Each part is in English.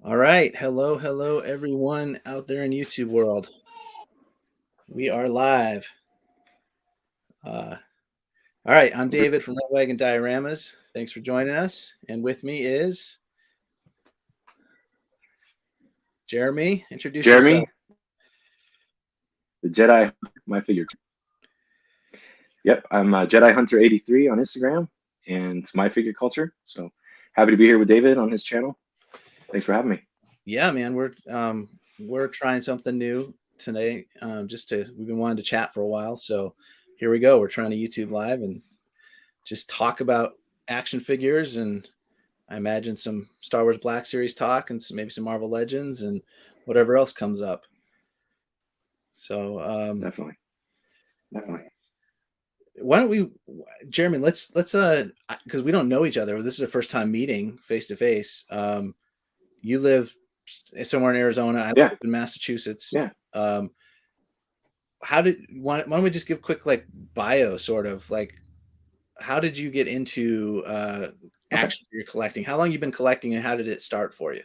All right. Hello, everyone out there in YouTube world. We are live. Uh, all right. I'm David from Red Wagon Dioramas. Thanks for joining us. And with me is Jeremy. Introduce yourself. Jeremy, the Jedi, my figure. Yep, I'm Jedi Hunter 83 on Instagram and my figure culture. So happy to be here with David on his channel. Thanks for having me. Yeah, man. We're trying something new today. We've been wanting to chat for a while, so here we go. We're trying to YouTube live and just talk about action figures and I imagine some Star Wars Black Series talk and maybe some Marvel Legends and whatever else comes up. So Definitely, definitely. why don't we, Jeremy? Let's because we don't know each other. This is our first time meeting face to face. You live somewhere in Arizona. I Yeah, live in Massachusetts. yeah. Um, why don't we just give quick like bio sort of like how did you get into Okay. action figure collecting? How long you been collecting and how did it start for you?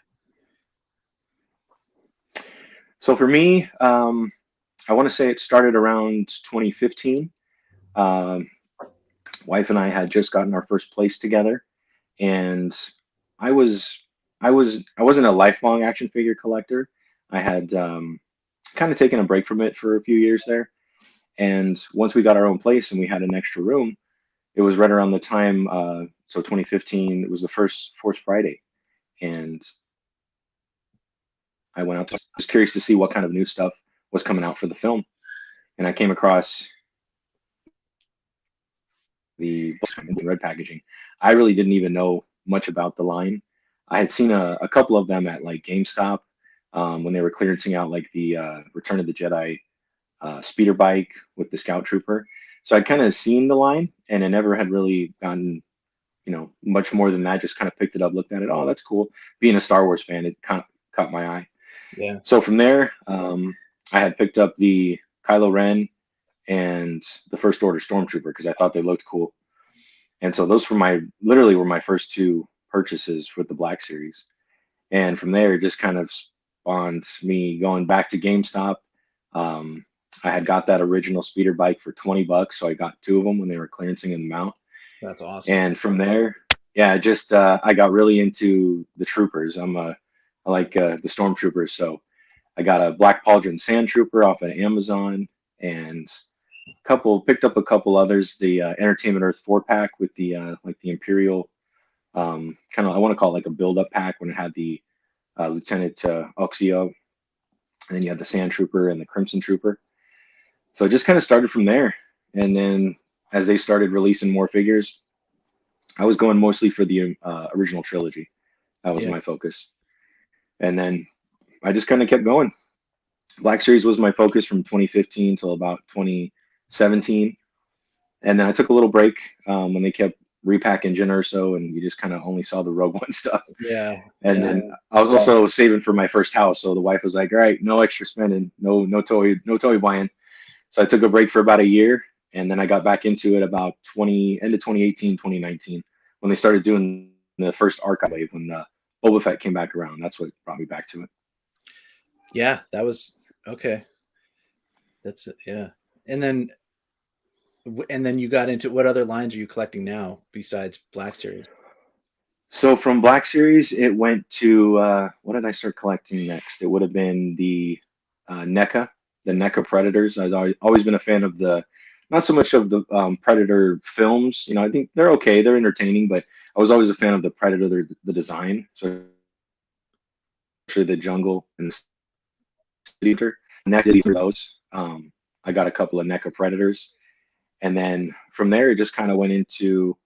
So for me, I want to say it started around 2015. Um, Wife and I had just gotten our first place together, and I was, I wasn't a lifelong action figure collector. I had kind of taken a break from it for a few years there. And once we got our own place and we had an extra room, it was right around the time, so 2015, it was the first Force Friday. And I went out to, I was curious to see what kind of new stuff was coming out for the film. And I came across the red packaging. I really didn't even know much about the line. I had seen a couple of them at like GameStop when they were clearancing out like the Return of the Jedi speeder bike with the Scout Trooper. So I'd kind of seen the line, and I never had really gotten, much more than that. Just kind of picked it up, looked at it. Oh, that's cool. Being a Star Wars fan, it kind of caught my eye. Yeah. So from there, I had picked up the Kylo Ren and the First Order Stormtrooper because I thought they looked cool. And so those were literally were my first two purchases with the Black Series. And from there, it just kind of spawned me going back to GameStop. Um, I had got that original speeder bike for $20, so I got two of them when they were clearancing in the mount. That's awesome. And from there, yeah, just I got really into the troopers. I like the stormtroopers, so I got a Black Pauldron Sand Trooper off of Amazon, and picked up a couple others. The Entertainment Earth 4 pack with the like the Imperial kind of, I want to call it like a build up pack when it had the Lieutenant Oxio, and then you had the Sand Trooper and the Crimson Trooper. So it just kind of started from there. And then as they started releasing more figures, I was going mostly for the original trilogy. That was Yeah. my focus. And then I just kind of kept going. Black Series was my focus from 2015 till about 2017. And then I took a little break when they kept repacking Jyn Erso, and you just kind of only saw the Rogue One stuff. Yeah. And Yeah. then I was also saving for my first house, so the wife was like, "All right, no extra spending, no toy buying." So I took a break for about a year, and then I got back into it about end of 2018, 2019, when they started doing the first archive wave when Boba Fett came back around. That's what brought me back to it. Yeah. That was okay. That's it. Yeah. And then you got into what other lines are you collecting now besides Black Series? So from Black Series, it went to what did I start collecting next? It would have been the NECA, the NECA Predators. I've always been a fan of not so much of the Predator films. I think they're okay, they're entertaining, but I was always a fan of the Predator, the design, so especially the jungle and the city hunter. NECA through those. I got a couple of NECA Predators, and then from there it just kind of went into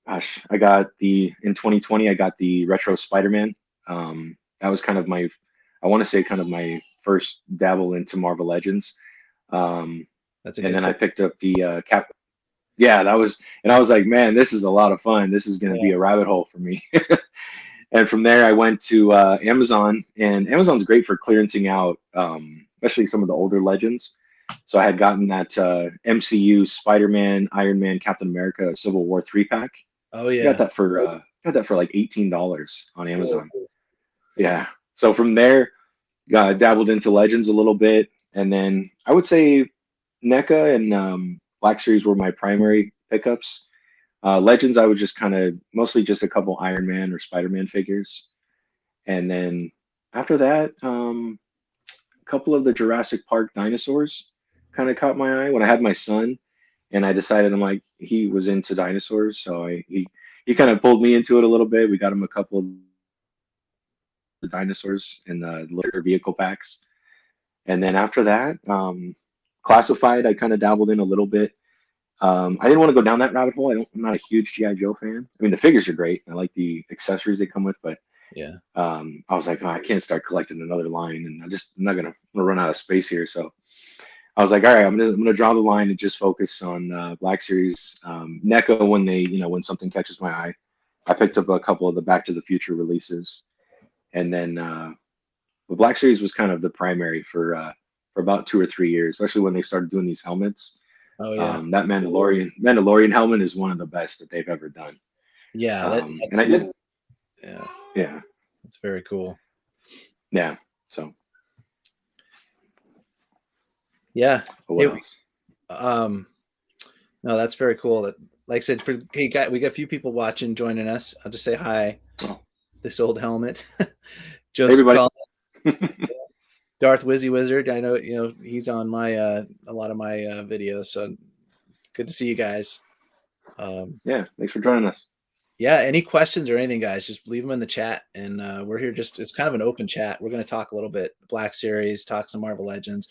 gosh, I got in 2020, I got the retro Spider-Man. That was kind of I want to say kind of my first dabble into Marvel Legends. Um, That's a and good then I pick. picked up the yeah, and I was like, man, this is a lot of fun. This is going to Yeah. be a rabbit hole for me. And from there, I went to Amazon, and Amazon's great for clearancing out, especially some of the older Legends. So I had gotten that MCU Spider-Man, Iron Man, Captain America, Civil War 3 pack. Oh I got yeah. that for like $18 on Whoa. Amazon. Yeah. So from there, got dabbled into Legends a little bit, and then I would say NECA and Black Series were my primary pickups. Legends, I would just kind of mostly just a couple Iron Man or Spider Man figures, and then after that, a couple of the Jurassic Park dinosaurs kind of caught my eye when I had my son, and I decided I'm like he was into dinosaurs, so he kind of pulled me into it a little bit. We got him a couple of the dinosaurs in the litter vehicle packs. And then after that, classified, I kind of dabbled in a little bit. I didn't want to go down that rabbit hole. I'm not a huge GI Joe fan. I mean, the figures are great. I like the accessories they come with, but Yeah. I was like, oh, I can't start collecting another line, and I'm not gonna run out of space here. So I was like, all right, I'm gonna draw the line and just focus on Black Series, NECA when when something catches my eye. I picked up a couple of the Back to the Future releases, and then the Black Series was kind of the primary for about 2 or 3 years, especially when they started doing these helmets. Oh yeah. That Mandalorian helmet is one of the best that they've ever done. Yeah. And I did, Yeah. yeah, That's very cool. yeah. So, Yeah. what Hey, else? no, that's very cool. That, like I said, we got a few people watching, joining us. I'll just say hi. Oh, This old helmet, hey, Joseph everybody. Collins, Darth Wizzy Wizard. I know he's on my a lot of my videos. So good to see you guys. Yeah, thanks for joining us. Yeah, any questions or anything, guys, just leave them in the chat. And we're here it's kind of an open chat. We're going to talk a little bit Black Series, talk some Marvel Legends,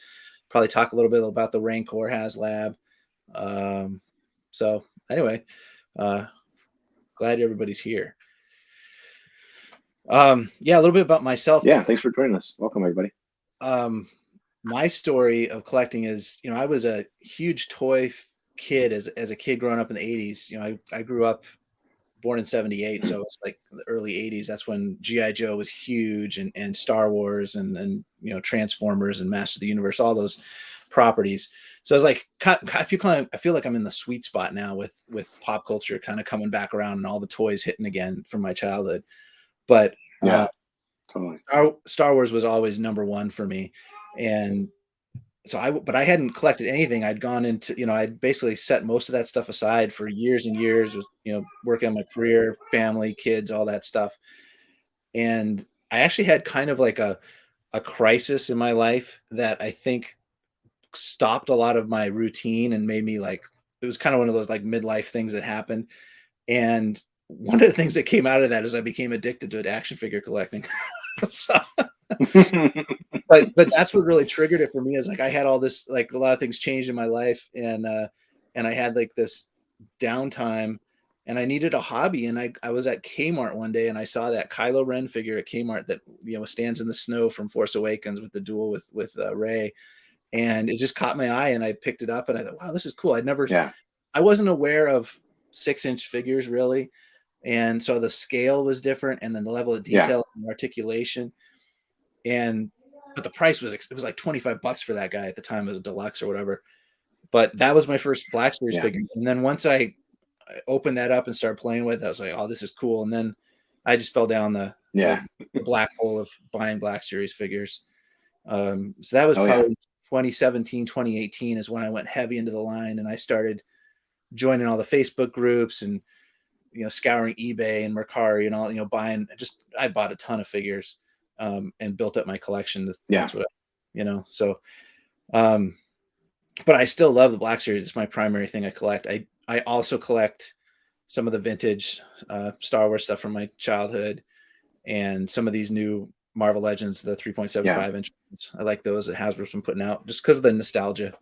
probably talk a little bit about the Rancor HasLab. So anyway, glad everybody's here. Yeah, a little bit about myself. Yeah, thanks for joining us. Welcome, everybody. My story of collecting is, I was a huge toy kid as a kid growing up in the 80s. I grew up born in 78, so it's like the early 80s. That's when GI Joe was huge, and Star Wars, and Transformers and Master of the Universe, all those properties. So I was like, I feel like I'm in the sweet spot now with pop culture kind of coming back around and all the toys hitting again from my childhood. But Yeah, totally. Star Wars was always number one for me, and so I hadn't collected anything. I'd gone into, I'd basically set most of that stuff aside for years and years, with, working on my career, family, kids, all that stuff. And I actually had kind of like a crisis in my life that I think stopped a lot of my routine and made me like, it was kind of one of those like midlife things that happened. And one of the things that came out of that is I became addicted to action figure collecting. So, but that's what really triggered it for me, is like I had all this, like a lot of things changed in my life, and I had like this downtime, and I needed a hobby, and I was at Kmart one day and I saw that Kylo Ren figure at Kmart that stands in the snow from Force Awakens with the duel with Rey, and it just caught my eye, and I picked it up and I thought, wow, this is cool. Yeah, I wasn't aware of 6-inch figures really, and so the scale was different, and then the level of yeah, detail and articulation, but the price it was like $25 for that guy at the time as a deluxe or whatever. But that was my first Black Series yeah, figure. And then once I opened that up and started playing with it, I was like, oh, this is cool. And then I just fell down the yeah. black hole of buying Black Series figures. So that was Oh yeah, probably 2017, 2018 is when I went heavy into the line, and I started joining all the Facebook groups and scouring eBay and Mercari and all, I bought a ton of figures, and built up my collection. yeah, That's what so um but I still love the Black Series. It's my primary thing I collect. I also collect some of the vintage Star Wars stuff from my childhood, and some of these new Marvel Legends, the 3.75 inch ones. I like those that Hasbro's been putting out just because of the nostalgia.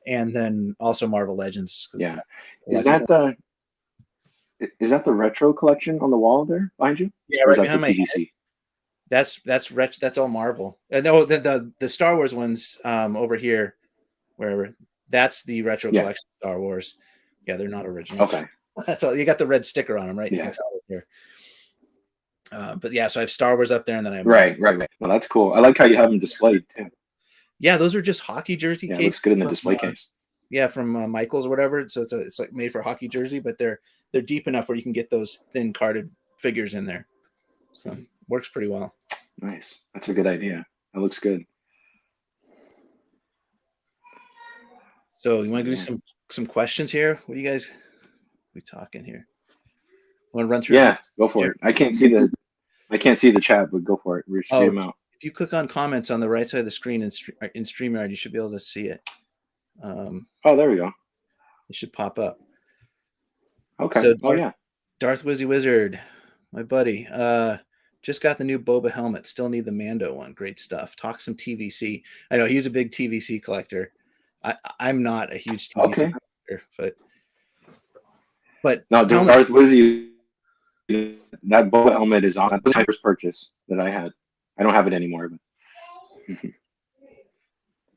And then also Marvel Legends. yeah. I Is like that the is that the retro collection on the wall there behind you, Yeah, or is right that the behind my head. TVC? That's all Marvel. No, the Star Wars ones over here, wherever. That's the retro Yeah. collection of Star Wars. Yeah, they're not originals. Okay. That's all. You got the red sticker on them, right? You Yeah. can tell it here. But yeah, so I have Star Wars up there, and then I have Right. Right. Right. Well, that's cool. I like how you have them displayed too. Yeah, those are just hockey jersey Yeah, it case. looks good in the display case. Yeah, from Michaels or whatever. So it's like made for hockey jersey, but they're deep enough where you can get those thin carded figures in there. So works pretty well. Nice. That's a good idea. That looks good. So you So want to do yeah. some questions here? What do you guys we talking here? Want to run through a few Yeah, comments go for here? it. I can't see the chat, but go for it. Just read Oh, them out. if you click on comments on the right side of the screen in StreamYard, you should be able to see it. Oh, there we go. It should pop up. Okay. So Oh yeah. Darth Wizzy Wizard, my buddy, just got the new Boba helmet. Still need the Mando one. Great stuff. Talk some TVC. I know he's a big TVC collector. I'm not a huge TVC Okay. collector, but No, helmet. Darth Wizzy, that Boba helmet is on. That was my first purchase that I had. I don't have it anymore, but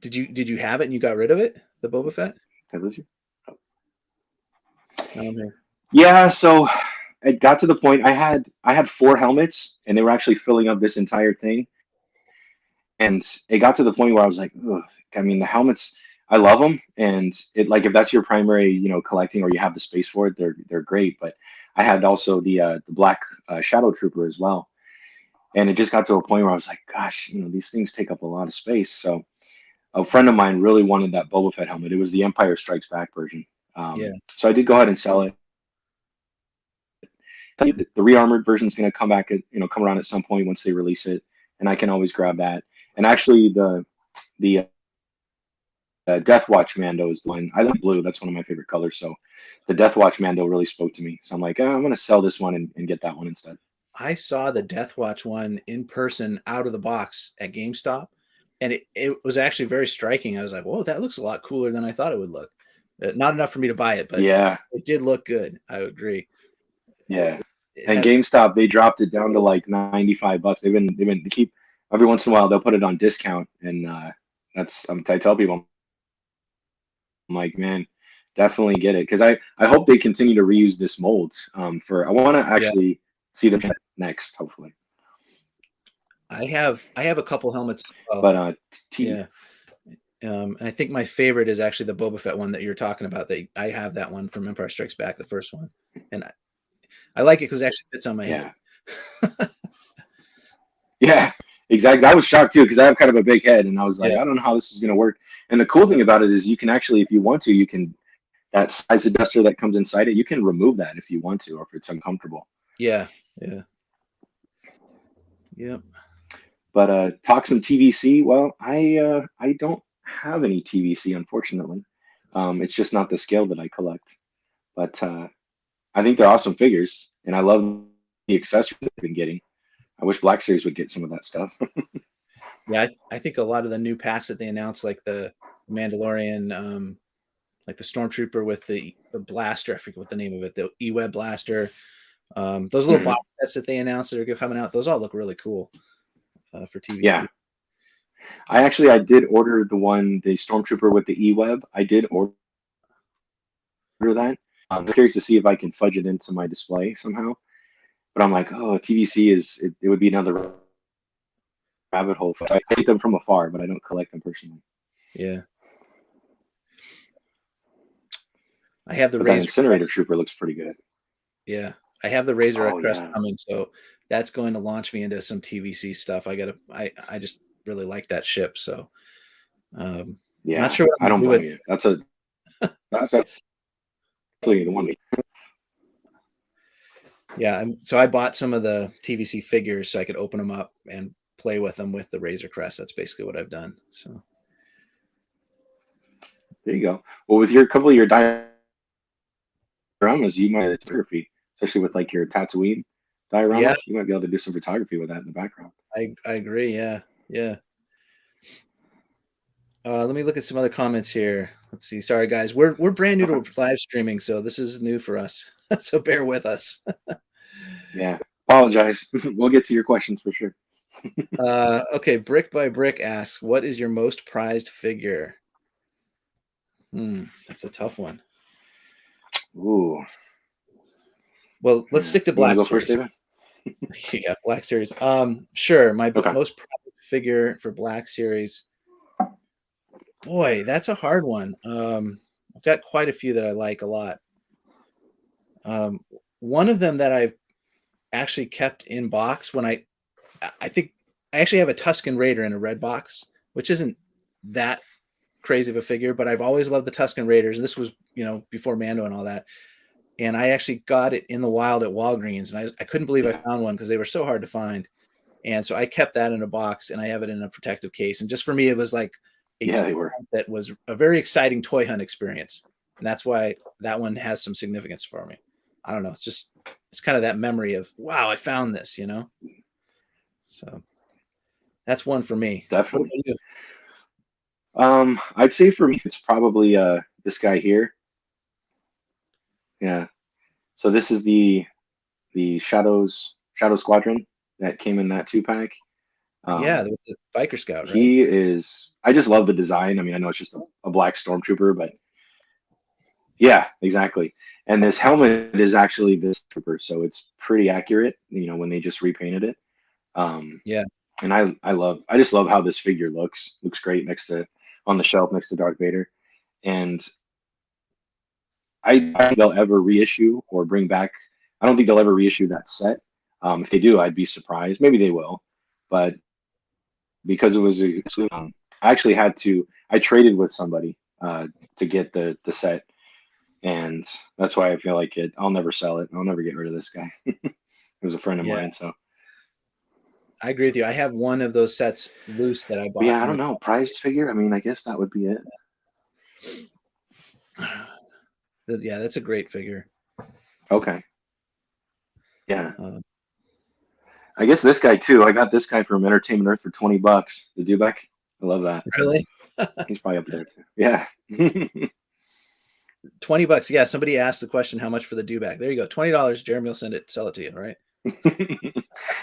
Did you have it and you got rid of it? The Boba Fett? did I lose you? No, I'm here. Yeah, so it got to the point I had four helmets and they were actually filling up this entire thing. And it got to the point where I was like, ugh. I mean, the helmets, I love them, and it like if that's your primary, collecting or you have the space for it, they're great. But I had also the black Shadow Trooper as well, and it just got to a point where I was like, gosh, these things take up a lot of space. So a friend of mine really wanted that Boba Fett helmet. It was the Empire Strikes Back version. Yeah, So I did go ahead and sell it. The re-armored version is going to come back come around at some point once they release it, and I can always grab that. And actually, the Death Watch Mando is the one. I like blue. That's one of my favorite colors. So the Death Watch Mando really spoke to me. So I'm like, I'm going to sell this one and get that one instead. I saw the Death Watch one in person out of the box at GameStop, and it was actually very striking. I was like, whoa, that looks a lot cooler than I thought it would look. Not enough for me to buy it, but Yeah, it did look good. I would agree. yeah. It And had, GameStop, they dropped it down to like $95. They keep every once in a while they'll put it on discount, and I tell people, I'm like, man, definitely get it because I hope they continue to reuse this mold. I want to yeah. actually see them next, hopefully. I have a couple helmets as well. But Yeah. And I think my favorite is actually the Boba Fett one that you're talking about. That I have that one from Empire Strikes Back, the first one, and I like it because it actually fits on my yeah. head. Yeah, exactly. I was shocked too because I have kind of a big head, and I was like, Yeah, I don't know how this is going to work. And the cool thing about it is you can actually, if you want to, you can that size adjuster that comes inside it, you can remove that if you want to, or if it's uncomfortable. yeah, yeah, yep. But talk some TVC. Well, I don't have any TVC unfortunately. It's just not the scale that I collect. But I think they're awesome figures, and I love the accessories they've been getting. I wish Black Series would get some of that stuff. Yeah, I think a lot of the new packs that they announced, like the Mandalorian, like the Stormtrooper with the blaster, I forget what the name of it, the E-Web blaster. Those little Mhm. box sets that they announced that are coming out, those all look really cool for Yeah, TVC. I did order the Stormtrooper with the E-Web. I did order that. I'm curious to see if I can fudge it into my display somehow. But I'm like, oh, TVC it would be another rabbit hole. I hate them from afar, but I don't collect them personally. Yeah, I have the But that Razor Incinerator Crest. Trooper looks pretty good. Yeah, I have the Razor Oh Crest yeah, coming, so that's going to launch me into some TVC stuff. I just really like that ship, so not yeah. sure what I'm I gonna don't do with. blame you. That's definitely the one. Yeah, so I bought some of the TVC figures so I could open them up and play with them with the Razor Crest. That's basically what I've done. So There you go. Well, with your couple of your dioramas, you might have photography, especially with like your Tatooine yeah, diorama. You might be able to do some photography with that in the background. I agree. Yeah, yeah. Let me look at some other comments here. Let's see. Sorry, guys. We're brand new Okay. to live streaming, so this is new for us. So bear with us. Yeah. Apologize. We'll get to your questions for sure. Okay, Brick by Brick asks, "What is your most prized figure?" That's a tough one. Ooh. Well, let's Yeah. stick to You want to Black go first, Series. David? Yeah, Black Series. Sure. My Okay. most prized figure for Black Series. Boy, that's a hard one. I've got quite a few that I like a lot. Um, One of them that I've actually kept in box when I think I actually have a Tusken Raider in a red box, which isn't that crazy of a figure, but I've always loved the Tusken Raiders. This was, before Mando and all that. And I actually got it in the wild at Walgreens, and I couldn't believe I found one because they were so hard to find. And so I kept that in a box, and I have it in a protective case. And just for me, it was like They were. that was a very exciting toy hunt experience. And that's why that one has some significance for me. I don't know. It's kind of that memory of, wow, I found this, So that's one for me. Definitely. I'd say for me, it's probably this guy here. Yeah. So this is the Shadow Squadron that came in that 2-pack. Yeah, the Biker Scout, right? He is. I just love the design. I mean, I know it's just a black stormtrooper, but yeah, exactly. And this helmet is actually this trooper, so it's pretty accurate. When they just repainted it. Yeah. And I just love how this figure looks. Looks great on the shelf next to Darth Vader. And I don't think they'll ever reissue or bring back. I don't think they'll ever reissue that set. If they do, I'd be surprised. Maybe they will, but because it was I actually had to. I traded with somebody to get the set, and that's why I feel like it. I'll never sell it. I'll never get rid of this guy. It was a friend of mine, so. I agree with you. I have one of those sets loose that I bought. But yeah, I don't know. Prized figure. I mean, I guess that would be it. Yeah, that's a great figure. Okay. Yeah. I guess this guy too. I got this guy from Entertainment Earth for $20. The Dubek. I love that. Really? He's probably up there too. Yeah. $20. Yeah, somebody asked the question, how much for the Dubek? There you go. $20. Jeremy will sell it to you, right?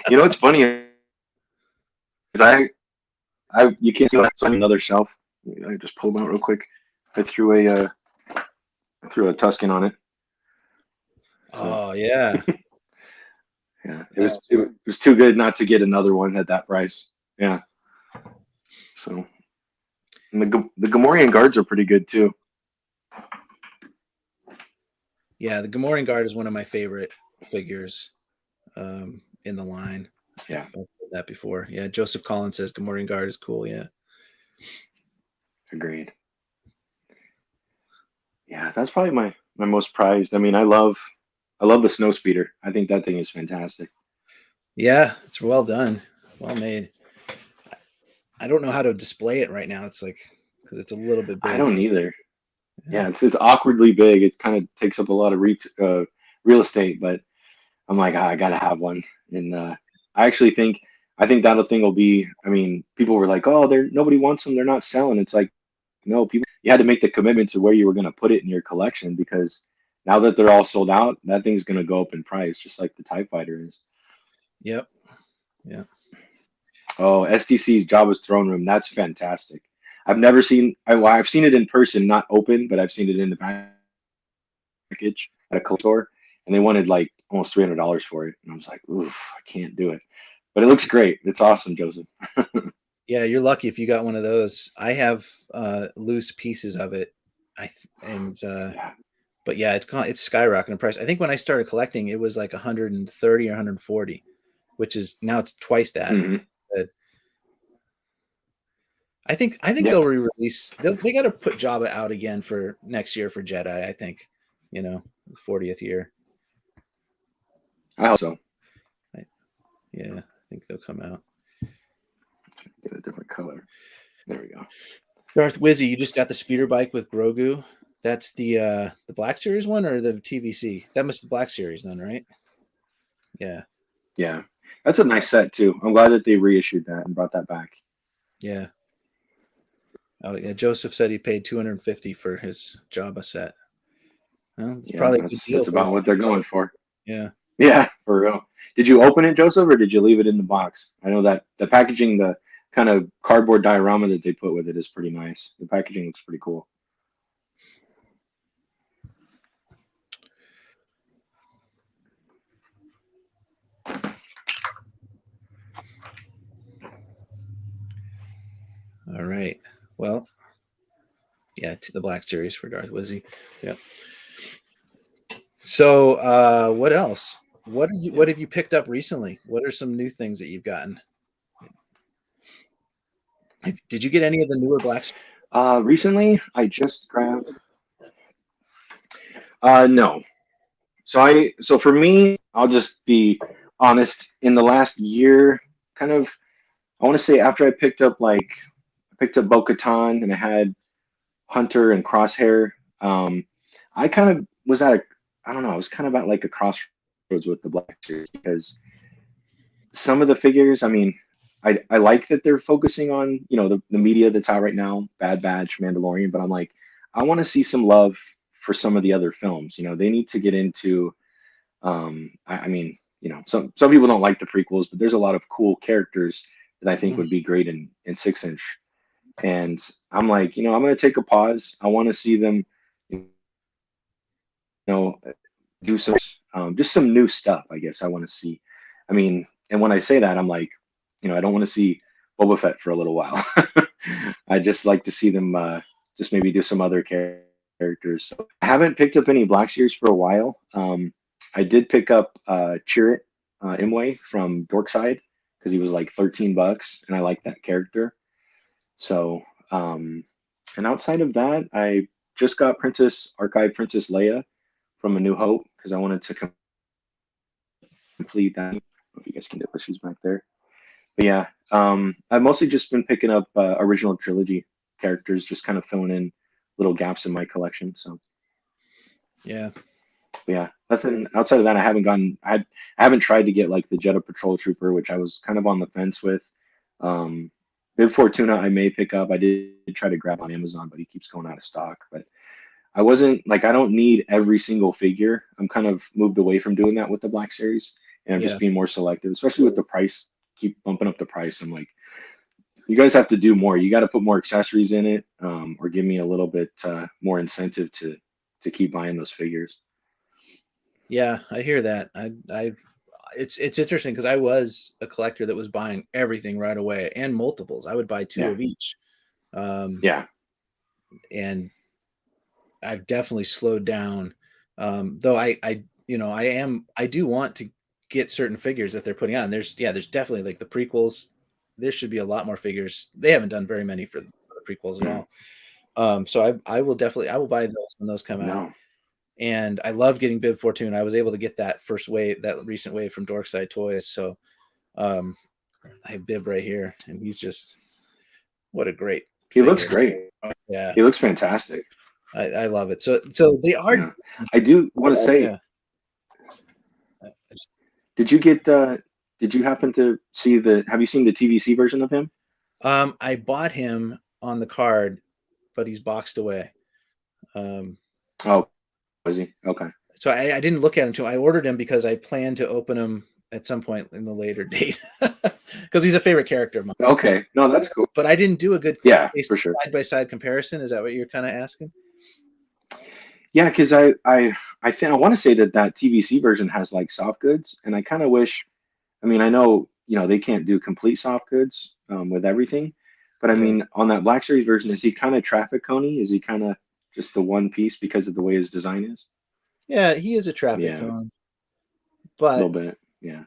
What's funny is you can't see what's on another shelf. I just pulled them out real quick. I threw a Tusken on it. So. Oh yeah. Yeah, it was too good not to get another one at that price. Yeah. So, and the Gamorrean guards are pretty good too. Yeah, the Gamorrean guard is one of my favorite figures in the line. Yeah, I've said that before. Yeah, Joseph Collins says Gamorrean guard is cool. Yeah. Agreed. Yeah, that's probably my most prized. I mean, I love the snow speeder. I think that thing is fantastic. Yeah, it's well done, well made. I don't know how to display it right now. It's like because it's a little bit big. I don't either. Yeah, it's awkwardly big. It kind of takes up a lot of real estate, but I'm like, I gotta have one. And I actually think that thing will be. I mean, people were like, oh, nobody wants them. They're not selling. It's like, no, people. You had to make the commitment to where you were going to put it in your collection because now that they're all sold out, that thing's going to go up in price, just like the TIE Fighter is. Yep. Yeah. Oh, STC's Jabba's throne room. That's fantastic. I've never seen. I've seen it in person, not open, but I've seen it in the package at a clothes store, and they wanted like almost $300 for it, and I was like, oof, I can't do it. But it looks great. It's awesome, Joseph. Yeah, you're lucky if you got one of those. I have loose pieces of it. But yeah, it's skyrocketing in price. I think when I started collecting, it was like 130 or 140, which is now it's twice that. Mm-hmm. I think they'll re-release. They got to put Jabba out again for next year for Jedi. I think, the 40th year. I hope so. Yeah, I think they'll come out. Get a different color. There we go. Darth Wizzy, you just got the speeder bike with Grogu. That's the Black Series one or the TVC? That must be the Black Series then, right? Yeah. Yeah. That's a nice set too. I'm glad that they reissued that and brought that back. Yeah. Oh yeah. Joseph said he paid $250 for his Jabba set. Well, it's probably a good deal. That's about what they're going for. Yeah. Yeah, for real. Did you open it, Joseph, or did you leave it in the box? I know that the packaging, the kind of cardboard diorama that they put with it is pretty nice. The packaging looks pretty cool. All right. Well, yeah, to the Black Series for Darth Wizzy. Yeah. So, what else? What have you picked up recently? What are some new things that you've gotten? Did you get any of the newer Black? Recently, I just grabbed. No. So for me, I'll just be honest. In the last year, kind of, I want to say after I picked up Bo-Katan and I had Hunter and Crosshair. I kind of was at a, I don't know, I was kind of at like a crossroads with the Black Series because some of the figures, I mean, I like that they're focusing on, the media that's out right now, Bad Batch, Mandalorian, but I'm like, I want to see some love for some of the other films. They need to get into, I mean, some people don't like the prequels, but there's a lot of cool characters that I think Mhm. would be great in 6 inch. And I'm like, I'm going to take a pause. I want to see them, you know, do some, just some new stuff, I guess I want to see. I mean, and when I say that, I'm like, I don't want to see Boba Fett for a little while. I just like to see them just maybe do some other characters. So I haven't picked up any Black Series for a while. I did pick up Chirrut Imwe from Dorkside because he was like $13, and I like that character. So, and outside of that, I just got Princess Leia from A New Hope because I wanted to complete that. I don't know if you guys can do it, she's back there. But yeah, I've mostly just been picking up original trilogy characters, just kind of filling in little gaps in my collection. So Yeah. yeah, nothing outside of that. I haven't tried to get like the Jeddah Patrol Trooper, which I was kind of on the fence with. Um, Bib Fortuna, I may pick up. I did try to grab on Amazon, but he keeps going out of stock. But I wasn't like I don't need every single figure. I'm kind of moved away from doing that with the Black Series, and I'm Yeah. just being more selective, especially with the price. Keep bumping up the price. I'm like, you guys have to do more. You got to put more accessories in it, or give me a little bit more incentive to keep buying those figures. Yeah, I hear that. It's interesting because I was a collector that was buying everything right away and multiples. I would buy two Yeah, of each. Um, yeah, and I've definitely slowed down. Though I do want to get certain figures that they're putting on. There's definitely like the prequels. There should be a lot more figures. They haven't done very many for the prequels at mm, all. So I will buy those when those come out. no. And I love getting Bib Fortuna. I was able to get that first wave, that recent wave from Dorkside Toys. So um, I have Bib right here, and he's just what a great He looks figure. great. Yeah, He looks fantastic. I love it. So they are. Yeah, I do want to say, Yeah. I just- did you get? Did you happen to see the? Have you seen the TVC version of him? I bought him on the card, but he's boxed away. Um, Oh, was he? Okay. so I didn't look at him too. I ordered him because I plan to open him at some point in the later date because he's a favorite character of mine. Okay. No, that's cool. But I didn't do a good Yeah, for sure. side by side comparison. Is that what you're kind of asking? Yeah, because I think I want to say that TVC version has like soft goods, and I kind of wish. I mean, I know they can't do complete soft goods with everything, but I Yeah. mean, on that Black Series version, is he kind of traffic coney? Is he kind of just the one piece because of the way his design is? Yeah, he is a traffic Yeah, a cone, little but bit. Yeah,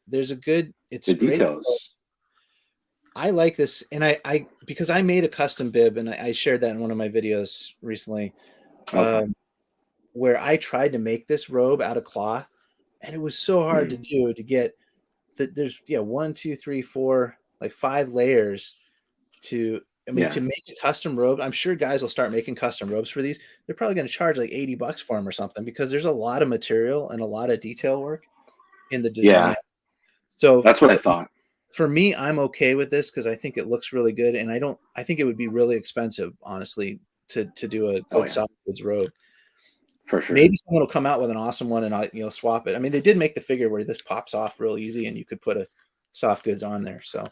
there's a good. It's the great. details. I like this, and I because I made a custom bib, and I shared that in one of my videos recently, Okay. um, where I tried to make this robe out of cloth, and it was so hard to Hmm. do to get that. There's one, two, three, four, like 5 layers to. I mean, Yeah, to make a custom robe, I'm sure guys will start making custom robes for these. They're probably going to charge like $80 for them or something because there's a lot of material and a lot of detail work in the design. yeah. So That's what I thought. for me, I'm okay with this because I think it looks really good, and I think it would be really expensive, honestly, to do a Oh good yeah, soft goods robe. for sure. Maybe someone will come out with an awesome one, and I swap it. I mean, they did make the figure where this pops off real easy, and you could put a soft goods on there. So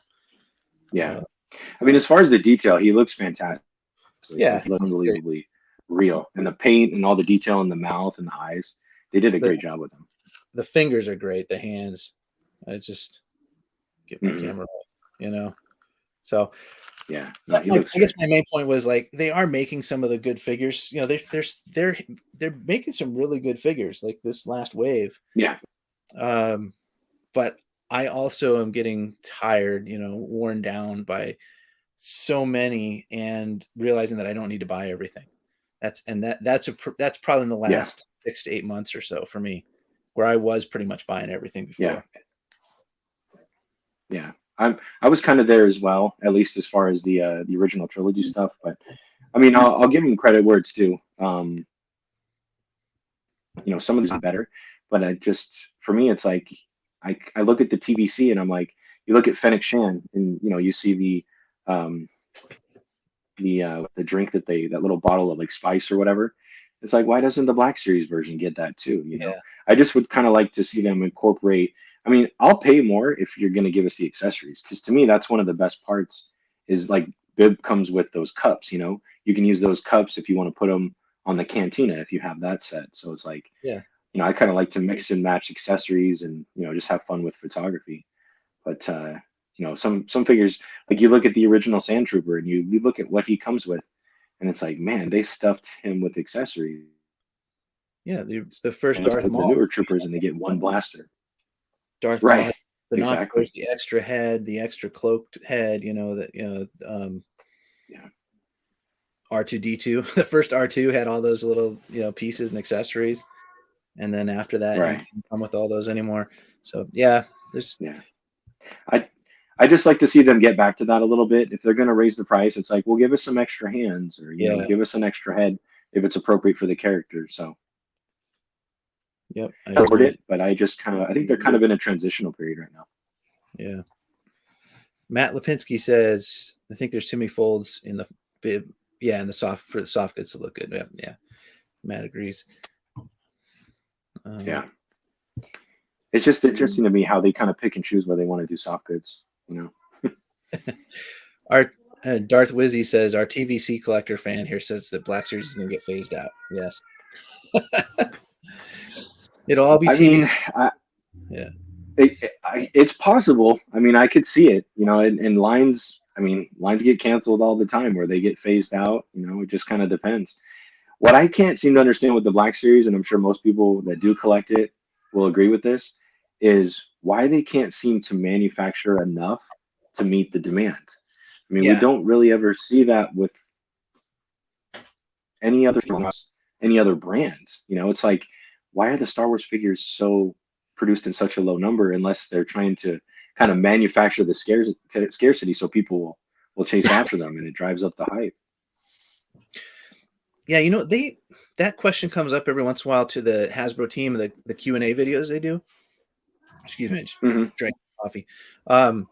Yeah. uh, I mean, as far as the detail, he looks fantastic. yeah, Like he looks he's great. unbelievably real, and the paint and all the detail in the mouth and the eyes, they did a The great job with him. the fingers are great. The hands, I just get my Hmm. camera, right, you know. So Yeah, no, he I looks guess great. my main point was like they are making some of the good figures. They're making some really good figures like this last wave. Yeah, But I also am getting tired, worn down by so many and realizing that I don't need to buy everything. That's probably in the Yeah, last 6 to 8 months or so for me, where I was pretty much buying everything yeah, before. yeah. I was kind of there as well, at least as far as the original trilogy stuff. But I mean, I'll give them credit where it's due. Some of these are better, but I just for me, it's like I look at the TVC and I'm like, you look at Fennec Shan, and you see um, the drink that little bottle of like spice or whatever. It's like, why doesn't the Black Series version get that too? Yeah. I just would kind of like to see them incorporate. I mean, I'll pay more if you're going to give us the accessories, because to me, that's one of the best parts. Is like Bib comes with those cups. You can use those cups if you want to put them on the cantina if you have that set. So it's like, Yeah. I kind of like to mix and match accessories and just have fun with photography. But some figures, like you look at the original Sand Trooper and you look at what he comes with, and it's like, man, they stuffed him with accessories. Yeah. The first And Darth the Maul, newer troopers, and they get one blaster. Darth Maul Right. had binoculars, Exactly. the extra head, the extra cloaked head, Yeah. R2D2. The first R2 had all those little, pieces and accessories. And then after that, he Right. didn't come with all those anymore. So yeah, there's Yeah. I I just like to see them get back to that a little bit. If they're going to raise the price, it's like, well, give us some extra hands, or yeah, give us an extra head if it's appropriate for the character. So yep, I I support agree. it, but I think they're kind of in a transitional period right now. Yeah. Matt Lipinski says, I think there's too many folds in the bib. Yeah, in the soft goods to look good. Yeah, yeah. Matt agrees. Yeah. It's just interesting to me how they kind of pick and choose where they want to do soft goods. Our Darth Wizzy says our TVC collector fan here says that Black Series is going to get phased out. Yes, it'll all be I mean, TVC. Yeah, it's possible. I mean, I could see it, and lines, I mean, lines get canceled all the time where they get phased out, it just kind of depends. What I can't seem to understand with the Black Series, and I'm sure most people that do collect it will agree with this, is why they can't seem to manufacture enough to meet the demand. I mean, we yeah, don't really ever see that with any other any other brand. It's like, why are the Star Wars figures so produced in such a low number unless they're trying to kind of manufacture the scarcity so people will chase after them, and it drives up the hype. yeah. That question comes up every once in a while to the Hasbro team, the Q&A videos they do. Excuse me, I just Hmm. drank coffee. Um,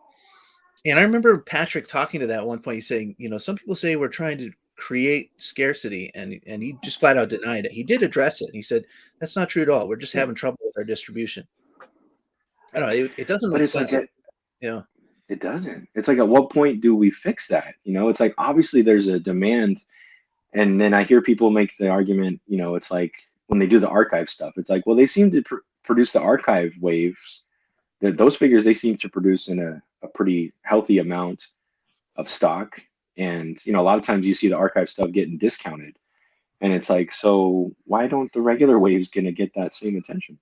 and I remember Patrick talking to that at one point. He's saying, some people say we're trying to create scarcity, and he just flat out denied it. He did address it. He said that's not true at all. We're just Yeah, having trouble with our distribution. I don't know. It doesn't but make it's like sense. it doesn't. It's like, at what point do we fix that? It's like, obviously there's a demand, and then I hear people make the argument, it's like when they do the archive stuff, it's like, well, they seem to produce the archive waves. Those figures they seem to produce in a pretty healthy amount of stock, and a lot of times you see the archive stuff getting discounted, and it's like, so why don't the regular waves gonna get that same attention?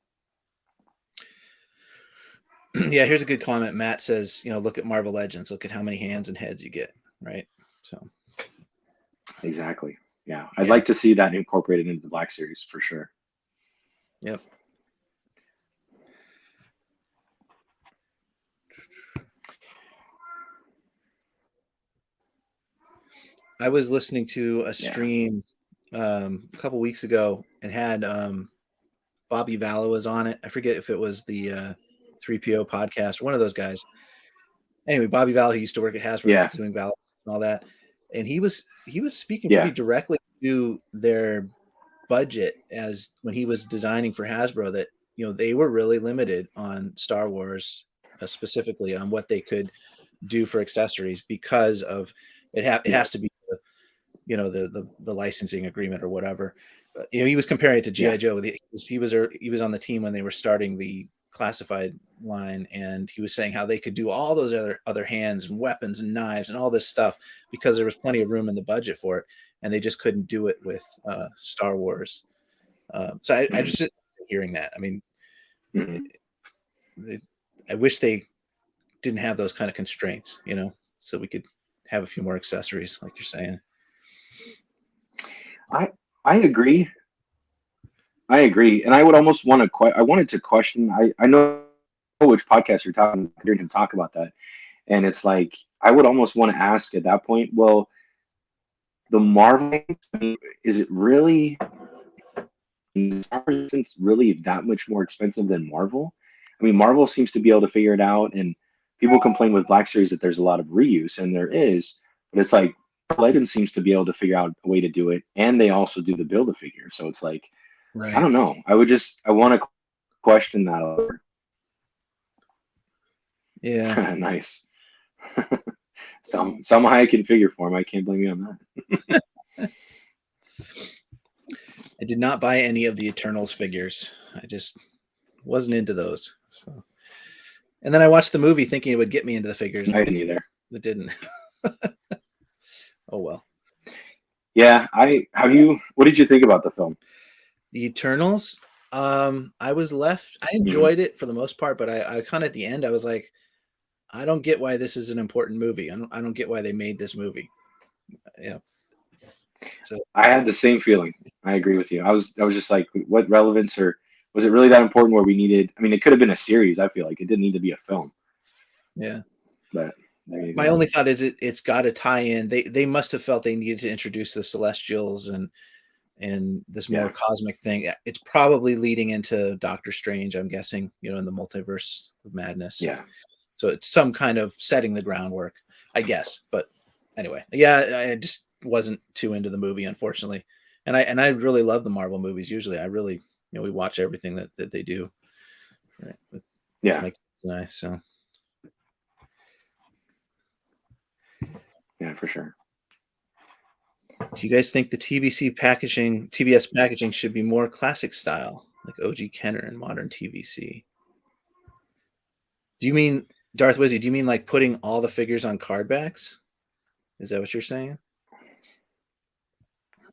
Yeah, here's a good comment. Matt says, look at Marvel Legends. Look at how many hands and heads you get. Right. So Exactly. Yeah, I'd yeah. like to see that incorporated into the Black Series for sure. Yep. I was listening to a Yeah. stream a couple weeks ago and had Bobby Vallo was on it. I forget if it was the 3PO podcast, one of those guys. Anyway, Bobby Vallo, he used to work at Hasbro Yeah. doing Vallo and all that, and he was speaking pretty Yeah. directly to their budget as when he was designing for Hasbro that they were really limited on Star Wars, specifically on what they could do for accessories because of it Yeah. has to be the licensing agreement or whatever. He was comparing it to Yeah. GI Joe. He was on the team when they were starting the classified line, and he was saying how they could do all those other hands and weapons and knives and all this stuff because there was plenty of room in the budget for it, and they just couldn't do it with Star Wars. So I Mhm. just hearing that. I mean, Mhm. they, I wish they didn't have those kind of constraints, so we could have a few more accessories, like you're saying. I agree. I agree, and I would almost want to. I wanted to question. I know which podcast you're talking about. I heard him talk about that, and it's like I would almost want to ask at that point. Well, the Marvel, I mean, is it really? Is Resistance really that much more expensive than Marvel? I mean, Marvel seems to be able to figure it out, and people complain with Black Series that there's a lot of reuse, and there is, but it's like Legend seems to be able to figure out a way to do it, and they also do the build a figure. So it's like I Right. don't know. I want to question that. Over. Yeah. Nice. Somehow I can figure for him. I can't blame you on that. I did not buy any of the Eternals figures. I just wasn't into those. So, and then I watched the movie thinking it would get me into the figures. I didn't either. It didn't. Oh well. Yeah, I have you. What did you think about the film? The Eternals. I was left. I Mhm. enjoyed it for the most part, but I kind of at the end I was like, I don't get why this is an important movie. I don't get why they made this movie. Yeah. So I had the same feeling. I agree with you. I was just like, what relevance or was it really that important where we needed? I mean, it could have been a series. I feel like it didn't need to be a film. yeah. But there you My go. only thought is it's got to tie in. They must have felt they needed to introduce the Celestials and this more Yeah, cosmic thing. It's probably leading into Doctor Strange, I'm guessing, in the multiverse of madness. yeah, So it's some kind of setting the groundwork, I guess. But anyway, yeah, I just wasn't too into the movie, unfortunately. And I really love the Marvel movies. Usually, I really, we watch everything that they do, right? With yeah, my kids and I. So, yeah, for sure. do you guys think the TBS packaging should be more classic style, like OG Kenner and modern TVC? Do you mean Darth Wizzy? Do you mean like putting all the figures on card backs? Is that what you're saying?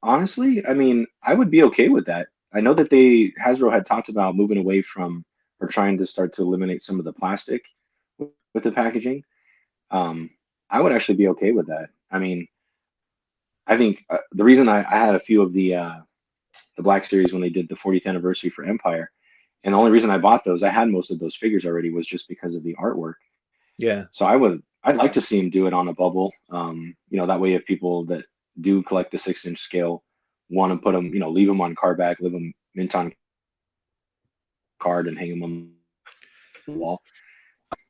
Honestly, I mean, I would be okay with that. I know that they Hasbro had talked about moving away from or trying to start to eliminate some of the plastic with the packaging. Um, I would actually be okay with that. I mean, I think the reason I had a few of the Black Series when they did the 40th anniversary for Empire, and the only reason I bought those, I had most of those figures already, was just because of the artwork. Yeah, So I'd like to see him do it on a bubble. That way if people that do collect the 6-inch scale want to put them, leave them on card back, leave them mint on card, and hang them on the wall.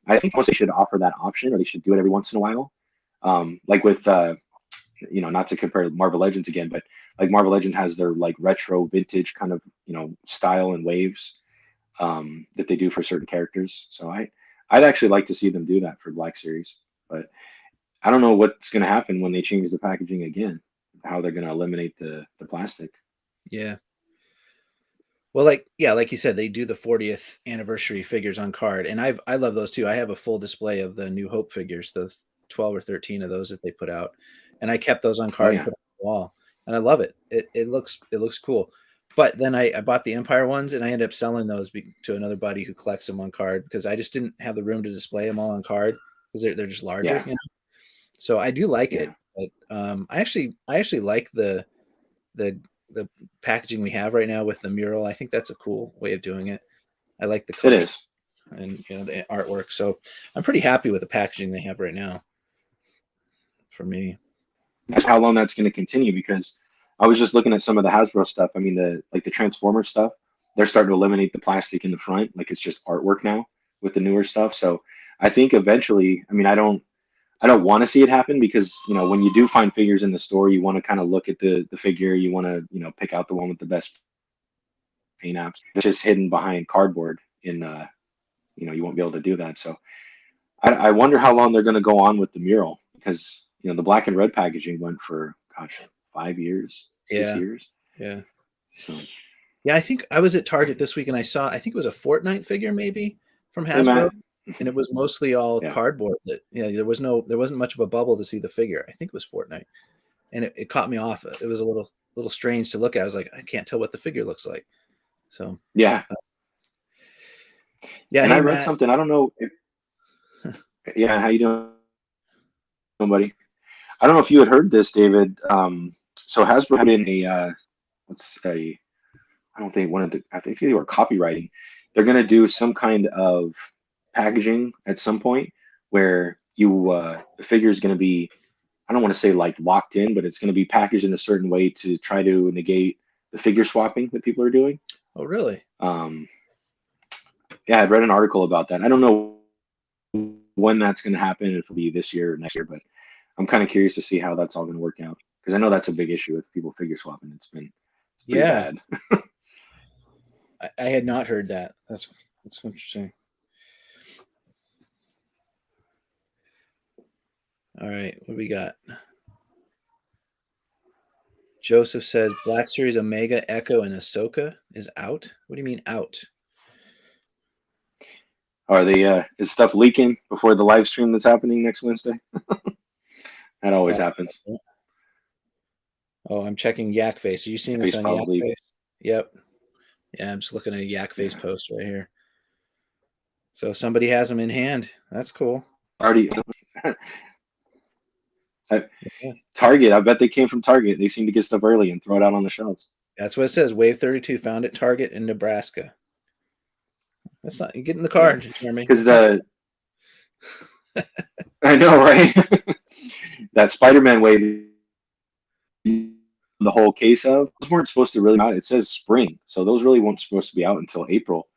I think most they should offer that option, or they should do it every once in a while. Like with not to compare Marvel Legends again, but like Marvel Legend has their like retro vintage kind of style and waves that they do for certain characters. So I'd actually like to see them do that for Black Series, but I don't know what's going to happen when they change the packaging again. How they're going to eliminate the plastic. yeah. Well, like you said, they do the 40th anniversary figures on card, and I love those too. I have a full display of the New Hope figures, the 12 or 13 of those that they put out, and I kept those on Oh card and yeah, put on the wall, and I love it. It looks cool. But then I bought the Empire ones, and I ended up selling those to another buddy who collects them on card because I just didn't have the room to display them all on card because they're just larger, yeah, So I do like yeah. it, but I actually like the the packaging we have right now with the mural. I think that's a cool way of doing it. I like the It colors is. and the artwork. So I'm pretty happy with the packaging they have right now for me. That's how long that's going to continue because I was just looking at some of the Hasbro stuff. I mean, the Transformer stuff. They're starting to eliminate the plastic in the front. Like it's just artwork now with the newer stuff. So I think eventually, I mean, I don't want to see it happen because when you do find figures in the store, you want to kind of look at the figure. You want to pick out the one with the best paint apps. It's just hidden behind cardboard. You won't be able to do that. So I wonder how long they're going to go on with the mural because the black and red packaging went for gosh 5 years, six Yeah. years. Yeah. So Yeah. I think I was at Target this week and I think it was a Fortnite figure maybe from hey Hasbro. Matt, And it was mostly all yeah, cardboard that, there wasn't much of a bubble to see the figure. I think it was Fortnite. And it caught me off. It was a little strange to look at. I was like, I can't tell what the figure looks like. So yeah. uh, yeah. And I Hey read Matt. something. I don't know if yeah. How you doing, buddy? I don't know if you had heard this, David. So Hasbro put in a let's say I don't think one of the I think they were copywriting. They're going to do some kind of packaging at some point where you the figure is going to be I don't want to say like locked in, but it's going to be packaged in a certain way to try to negate the figure swapping that people are doing. Oh, really? Um, yeah, I read an article about that. I don't know when that's going to happen, if it'll be this year or next year, but I'm kind of curious to see how that's all going to work out because I know that's a big issue with people figure swapping. It's pretty Yeah, bad. I had not heard that. That's interesting. All right, what do we got? Joseph says Black Series Omega, Echo, and Ahsoka is out. What do you mean out? Are they is stuff leaking before the live stream that's happening next Wednesday? That always Uh, happens. oh, I'm checking Yak Face. Are you seeing this Face on Yak probably Face? Yep. Yeah, I'm just looking at a Yak Face post right here. So somebody has them in hand. That's cool. already Yeah. Target. I bet they came from Target. They seem to get stuff early and throw it out on the shelves. That's what it says. Wave 32 found at Target in Nebraska. That's not. You get in the Yeah, car, Jeremy. because the I know, right? That Spider-Man wave, the whole case of those weren't supposed to really be out. It says spring, so those really weren't supposed to be out until April,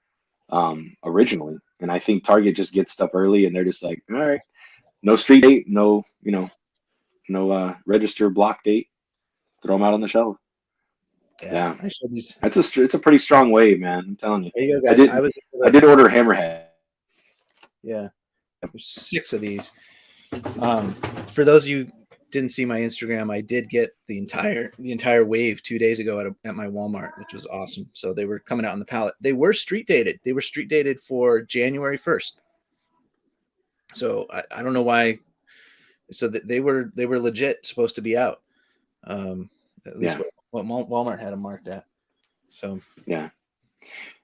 originally. And I think Target just gets stuff early, and they're just like, all right, no street date, no, no register block date. Throw them out on the shelf. Yeah, Yeah, I showed these. it's a pretty strong wave, man. I'm telling you. There you go, I guys. did I did order Hammerhead. Yeah, there's 6 of these. For those of you who didn't see my Instagram, I did get the entire wave 2 days ago at my Walmart, which was awesome. So they were coming out on the pallet. They were street dated. They were street dated for January 1st. So I don't know why. So they were legit supposed to be out. At least Yeah, what Walmart had them marked at. So yeah.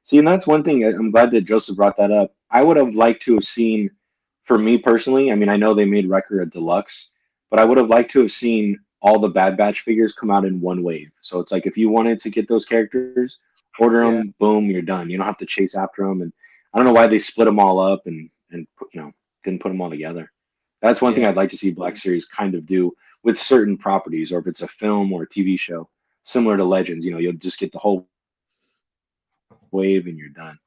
See, and that's one thing. I'm glad that Joseph brought that up. I would have liked to have seen, for me personally, I mean, I know they made Wrecker a deluxe, but I would have liked to have seen all the Bad Batch figures come out in one wave. So it's like if you wanted to get those characters, order yeah, them, boom, you're done. You don't have to chase after them. And I don't know why they split them all up and put, didn't put them all together. That's one thing yeah, I'd like to see Black Series kind of do with certain properties, or if it's a film or a TV show, similar to Legends. You'll just get the whole wave and you're done.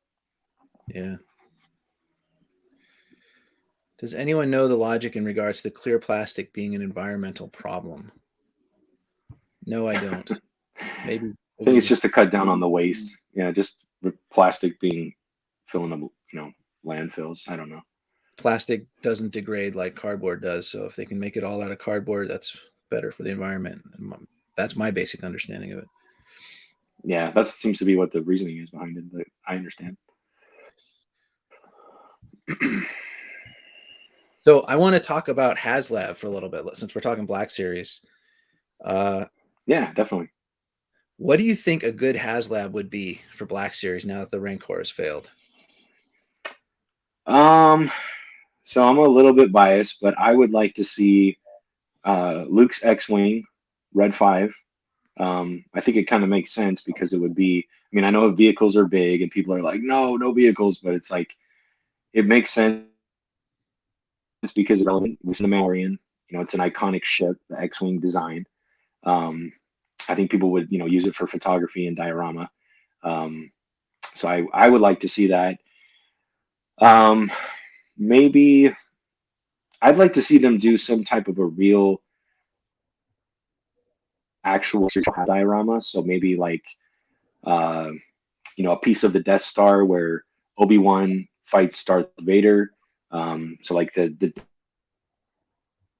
yeah. Does anyone know the logic in regards to the clear plastic being an environmental problem? No, I don't. Maybe I think it's just to cut down on the waste. Yeah, just with plastic being filling up, landfills. I don't know. plastic doesn't degrade like cardboard does. So if they can make it all out of cardboard, that's better for the environment. That's my basic understanding of it. Yeah, that seems to be what the reasoning is behind it, but I understand. So I want to talk about HasLab for a little bit since we're talking Black Series. Yeah, definitely. What do you think a good HasLab would be for Black Series now that the Rancor has failed? Um, so I'm a little bit biased, but I would like to see Luke's X-wing, Red 5. I think it kind of makes sense because it would be. I mean, I know vehicles are big and people are like, no, no vehicles, but it's like it makes sense because it's relevant. We've seen the Mandalorian. It's an iconic ship, the X-wing design. Um, I think people would, use it for photography and diorama. Um, so I would like to see that. Um, maybe I'd like to see them do some type of a real, actual diorama. So maybe like, uh, a piece of the Death Star where Obi-Wan fights Darth Vader. So like the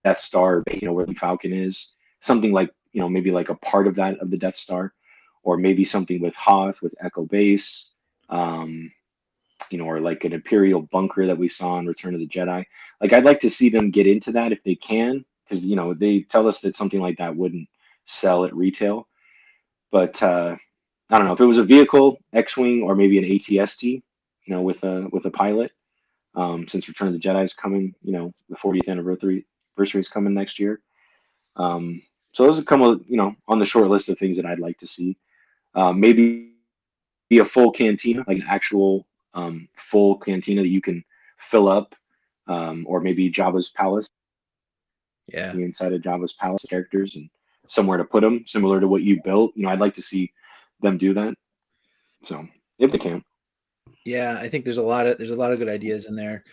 Death Star, where the Falcon is, something like, maybe like a part of that of the Death Star, or maybe something with Hoth with Echo Base, um, or like an Imperial bunker that we saw in Return of the Jedi. Like I'd like to see them get into that if they can, because they tell us that something like that wouldn't sell at retail. But I don't know if it was a vehicle, X-wing, or maybe an ATST, with a pilot. Since Return of the Jedi is coming, the 40th anniversary is coming next year. So those are come on the short list of things that I'd like to see. Maybe a full cantina, like an actual full cantina that you can fill up, or maybe Jabba's palace, Yeah. the inside of Jabba's palace characters and somewhere to put them, similar to what you built. I'd like to see them do that. So if they can, Yeah, I think there's a lot of good ideas in there.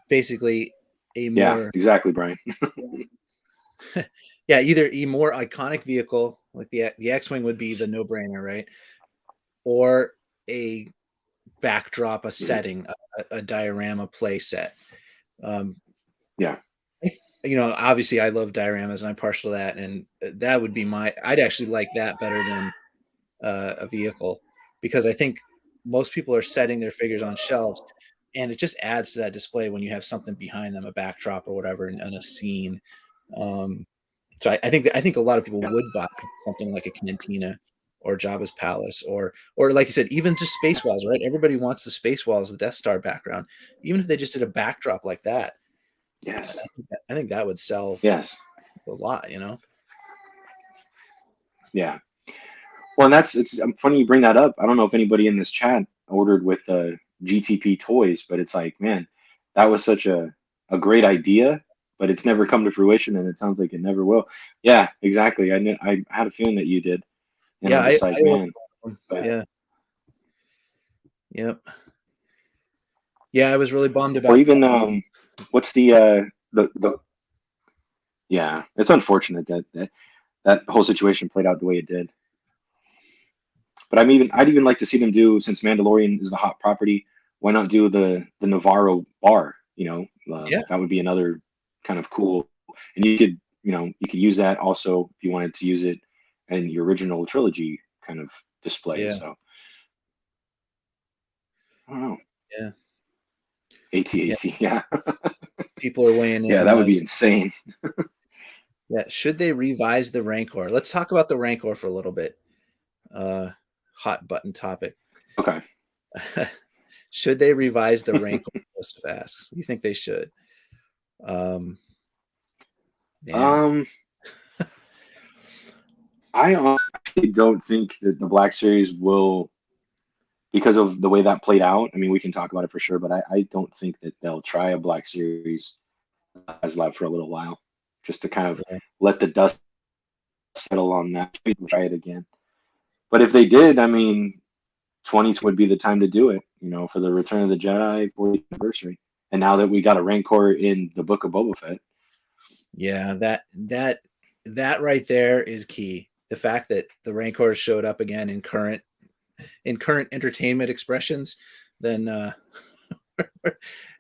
Basically, a yeah, more exactly, Brian. yeah, either a more iconic vehicle like the X-wing would be the no-brainer, right? Or a backdrop, a Mhm. setting, a diorama play set. Um, Yeah, obviously, I love dioramas and I'm partial to that, and that would be I'd actually like that better than a vehicle because I think most people are setting their figures on shelves, and it just adds to that display when you have something behind them, a backdrop or whatever, and a scene. Um, so I think a lot of people would buy something like a cantina or Jabba's palace or like you said, even just space walls, right? Everybody wants the space walls, the Death Star background. Even if they just did a backdrop like that, yes, I think that would sell yes, a lot. yeah. Well, and it's funny you bring that up. I don't know if anybody in this chat ordered with GTP toys, but it's like, man, that was such a great idea, but it's never come to fruition, and it sounds like it never will. Yeah, exactly. I had a feeling that you did, and Yeah, I'm just like, I ordered man, them. but Yeah, yep. Yeah, I was really bummed or about even what's the yeah, it's unfortunate that whole situation played out the way it did. But I'd even like to see them do, since Mandalorian is the hot property, why not do the Navarro bar? yeah, That would be another kind of cool, and you could use that also if you wanted to use it in your original trilogy kind of display. yeah, So I don't know, yeah, yeah. AT-AT, yeah, People are weighing yeah, in. that would be insane. Yeah, should they revise the Rancor? Let's talk about the Rancor for a little bit. Uh, Hot button topic. Okay, Should they revise the Rancor? Joseph asks. You think they should? Um, man, um, I honestly don't think that the Black Series will, because of the way that played out. I mean, we can talk about it for sure, but I don't think that they'll try a Black Series as live for a little while, just to kind of yeah, let the dust settle on that. Try it again. But if they did, I mean, 20 would be the time to do it. For the Return of the Jedi 40th anniversary. And now that we got a Rancor in the Book of Boba Fett, yeah. That right there is key. The fact that the Rancor showed up again in current entertainment expressions, then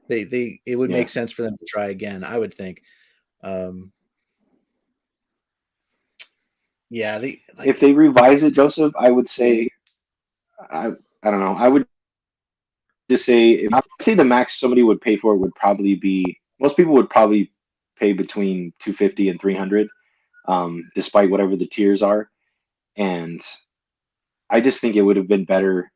it would yeah. make sense for them to try again. I would think. Um, yeah, they If like they revise it, Joseph, I would say I don't know. I would just say, if I'd say the max somebody would pay for it would probably be, most people would probably pay between 250 and 300, despite whatever the tiers are. And I just think it would have been better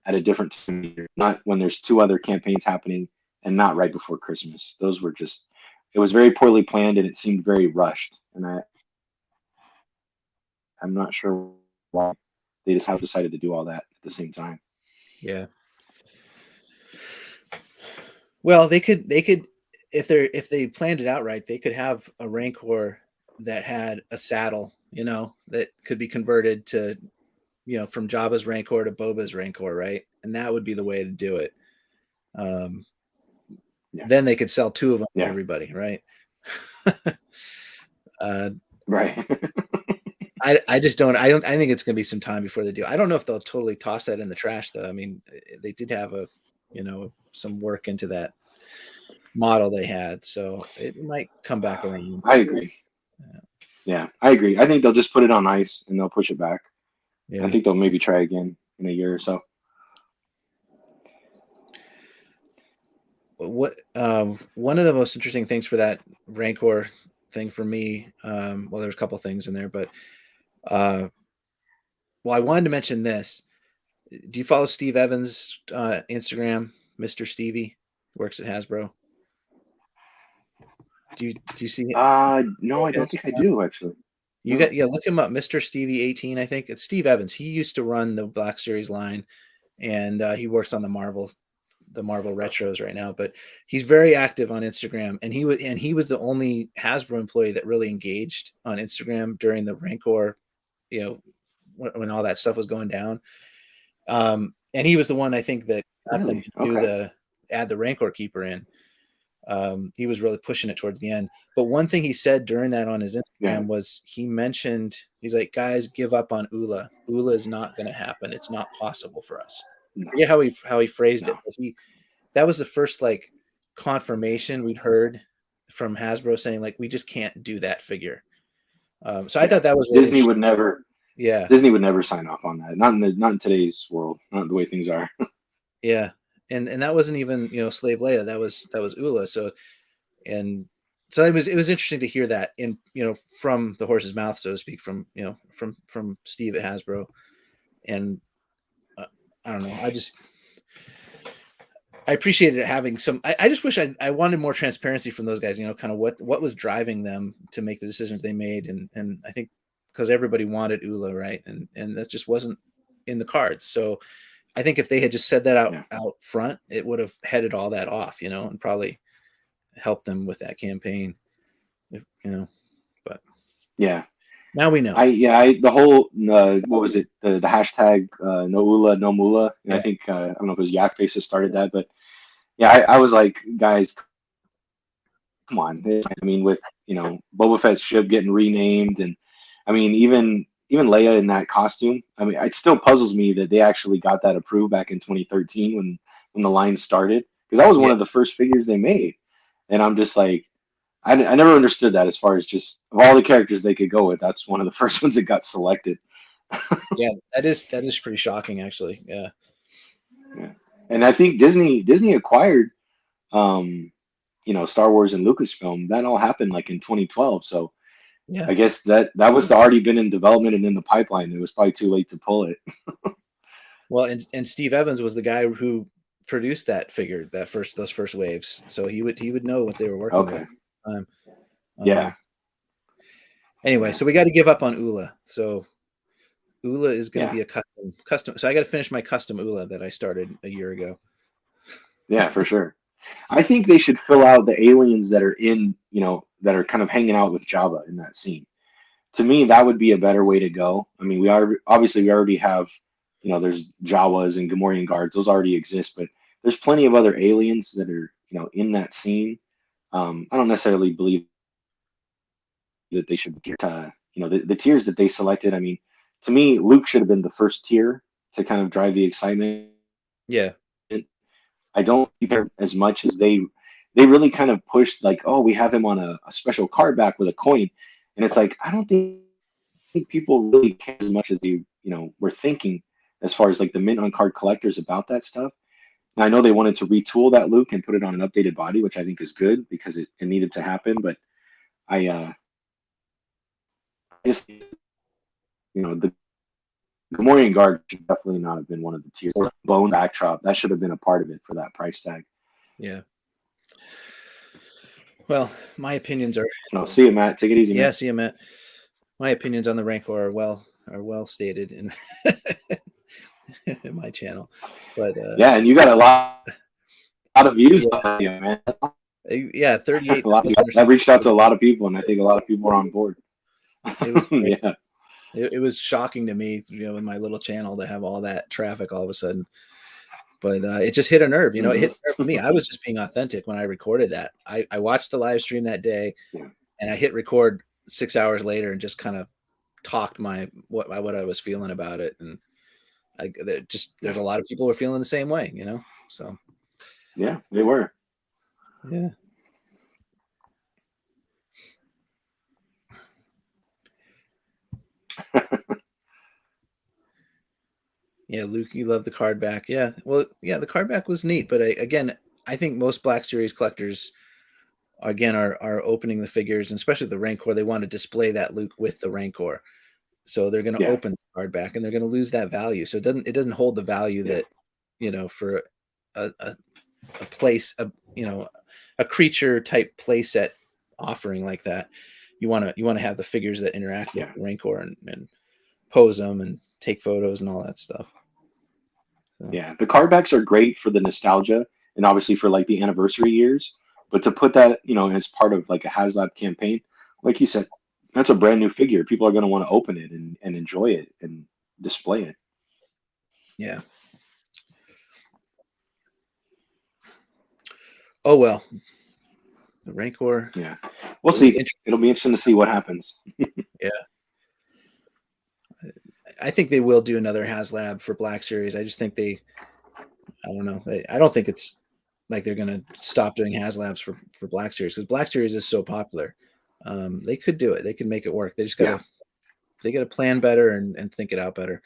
at a different time of year, not when there's two other campaigns happening, and not right before Christmas. Those were just, it was very poorly planned, and it seemed very rushed. And I'm not sure why they just have decided to do all that at the same time. yeah. Well, they could if they planned it out right, they could have a Rancor that had a saddle, that could be converted to, from Jabba's Rancor to Boba's Rancor, right? And that would be the way to do it. Um, Yeah. then they could sell two of them to Yeah. everybody, right? uh, Right. I just I think it's gonna be some time before they do. I don't know if they'll totally toss that in the trash though. I mean, they did have some work into that model they had, so it might come back around. I agree. Yeah. Yeah, I agree. I think they'll just put it on ice and they'll push it back. I Yeah. think they'll maybe try again in a year or so. One of the most interesting things for that Rancor thing for me, well, there's a couple things in there, but uh, well, I wanted to mention this. Do you follow Steve Evans' Instagram, Mr. Stevie, works at Hasbro? Do you see it? No, I don't think I do actually. You No. got look him up, Mr. Stevie 18. I think it's Steve Evans. He used to run the Black Series line, and he works on the Marvel retros right now. But he's very active on Instagram, and he was the only Hasbro employee that really engaged on Instagram during the Rancor, you know, when all that stuff was going down. And he was the one I think that got them Really? to Okay. add the Rancor Keeper in. He was really pushing it towards the end. But one thing he said during that on his Yeah. Instagram was he's like, guys, give up on Ula. Ula is not going to happen. It's not possible for us. No. I forget how he phrased No. it, but that was the first like confirmation we'd heard from Hasbro saying like we just can't do that figure. So I Yeah. thought that was really Disney interesting. would never. Yeah, Disney would never sign off on that. Not in today's world. Not the way things are. yeah, and that wasn't even Slave Leia. That was Ula. So and so it was interesting to hear that in from the horse's mouth, so to speak, from from Steve at Hasbro. And uh, I don't know, I appreciated having some. I just wish I wanted more transparency from those guys, kind of what was driving them to make the decisions they made. And I think because everybody wanted Ula, right, and that just wasn't in the cards. So I think if they had just said that Yeah. out front, it would have headed all that off, and probably helped them with that campaign. But Yeah. now we know. The whole what was it, the hashtag no Ula no Mula, and I Yeah, think I don't know if it was Yak Face that started that, but yeah, I was like, guys, come on. I mean, with Boba Fett's ship getting renamed, and I mean even Leia in that costume. I mean, it still puzzles me that they actually got that approved back in 2013 when the line started, because that was one yeah, of the first figures they made, and I'm just like, I never understood that, as far as just of all the characters they could go with, that's one of the first ones that got selected. yeah. That is pretty shocking, actually. Yeah, Yeah. And I think Disney acquired Star Wars and Lucasfilm. That all happened like in 2012. So yeah. I guess that was already been in development and in the pipeline. It was probably too late to pull it. Well, and Steve Evans was the guy who produced that figure, those first waves. So he would know what they were working Okay. with. Um, Yeah. um, anyway, Yeah. so we got to give up on Ula. So Ula is going to Yeah. be a custom. So I got to finish my custom Ula that I started a year ago. Yeah, for sure. I think they should fill out the aliens that are that are kind of hanging out with Jabba in that scene. To me, that would be a better way to go. I mean, we already have, there's Jawas and Gamorrean guards; those already exist. But there's plenty of other aliens that are, in that scene. I don't necessarily believe that they should get, the tiers that they selected. I mean, to me, Luke should have been the first tier to kind of drive the excitement. Yeah, I don't care as much as they really kind of pushed, like, oh, we have him on a special card back with a coin, and it's like, I don't think people really care as much as they were thinking, as far as like the mint on card collectors about that stuff. And I know they wanted to retool that Luke and put it on an updated body, which I think is good because it needed to happen. But I just the Gamorrean guard should definitely not have been one of the tiers. Or bone backdrop, that should have been a part of it for that price tag. yeah. Well, my opinions are No, see you, Matt. Take it easy, man. yeah. See you, Matt. My opinions on the Rancor are well stated in, in my channel, but Yeah, and you got a lot of views yeah, on you, man. yeah, 38 A lot that reached out to a lot of people, and I think a lot of people are on board. It was crazy. Yeah. It was shocking to me, in my little channel to have all that traffic all of a sudden. But it just hit a nerve. It hit Hmm. a nerve for me. I was just being authentic when I recorded that. I watched the live stream that day, Yeah. and I hit record 6 hours later and just kind of talked what I was feeling about it. And there's Yeah. a lot of people who are feeling the same way. So Yeah, they were. yeah. Yeah, Luke, you love the card back. Yeah, well, yeah, the card back was neat, but again, I think most Black Series collectors again are opening the figures, and especially the Rancor. They want to display that Luke with the Rancor, so they're going to Yeah. open the card back, and they're going to lose that value. So it doesn't hold the value Yeah. that for a place a creature type play set offering like that, you want to have the figures that interact with Yeah. the Rancor and pose them and take photos and all that stuff. So Yeah, the card backs are great for the nostalgia and obviously for like the anniversary years. But to put that, as part of like a HasLab campaign, like you said, that's a brand new figure. People are going to want to open it and enjoy it and display it. yeah. Oh well, the Rancor. Yeah, we'll It'll be see. interesting. It'll be interesting to see what happens. Yeah, I think they will do another HasLab for Black Series. I just think I don't know. I don't think it's like they're going to stop doing HasLabs for Black Series because Black Series is so popular. They could do it. They could make it work. Yeah, They got to plan better and think it out better.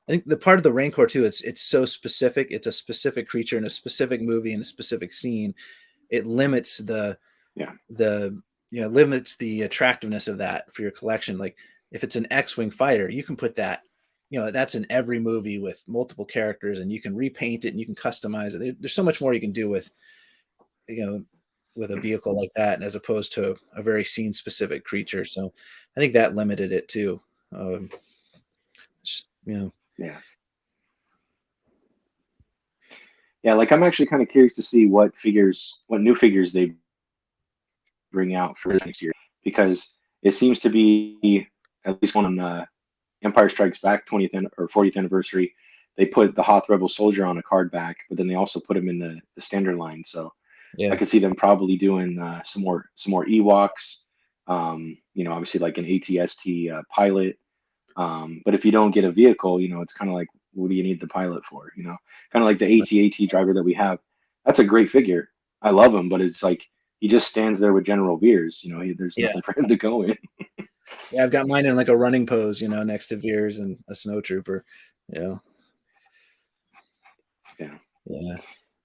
I think the part of the Rancor too, it's so specific. It's a specific creature in a specific movie in a specific scene. It limits yeah, the limits the attractiveness of that for your collection. Like if it's an X-wing fighter, you can put that, that's in every movie with multiple characters, and you can repaint it and you can customize it. There's so much more you can do you know with a vehicle like that, as opposed to a very scene specific creature. So I think that limited it too. Um, just, yeah, yeah. Like I'm actually kind of curious to see what new figures they bring out for next year because it seems to be at least one on Empire Strikes Back 20th or 40th anniversary. They put the Hoth Rebel Soldier on a card back, but then they also put him in the standard line. So I yeah, could see them probably doing some more Ewoks. Obviously like an ATST pilot. But if you don't get a vehicle, it's kind of like, what do you need the pilot for? Kind of like the AT-AT driver that we have. That's a great figure. I love him, but it's like he just stands there with General Veers. There's yeah, nothing for him to go in. yeah. I've got mine in like a running pose, next to Veers and a snow trooper. Yeah, Yeah. yeah.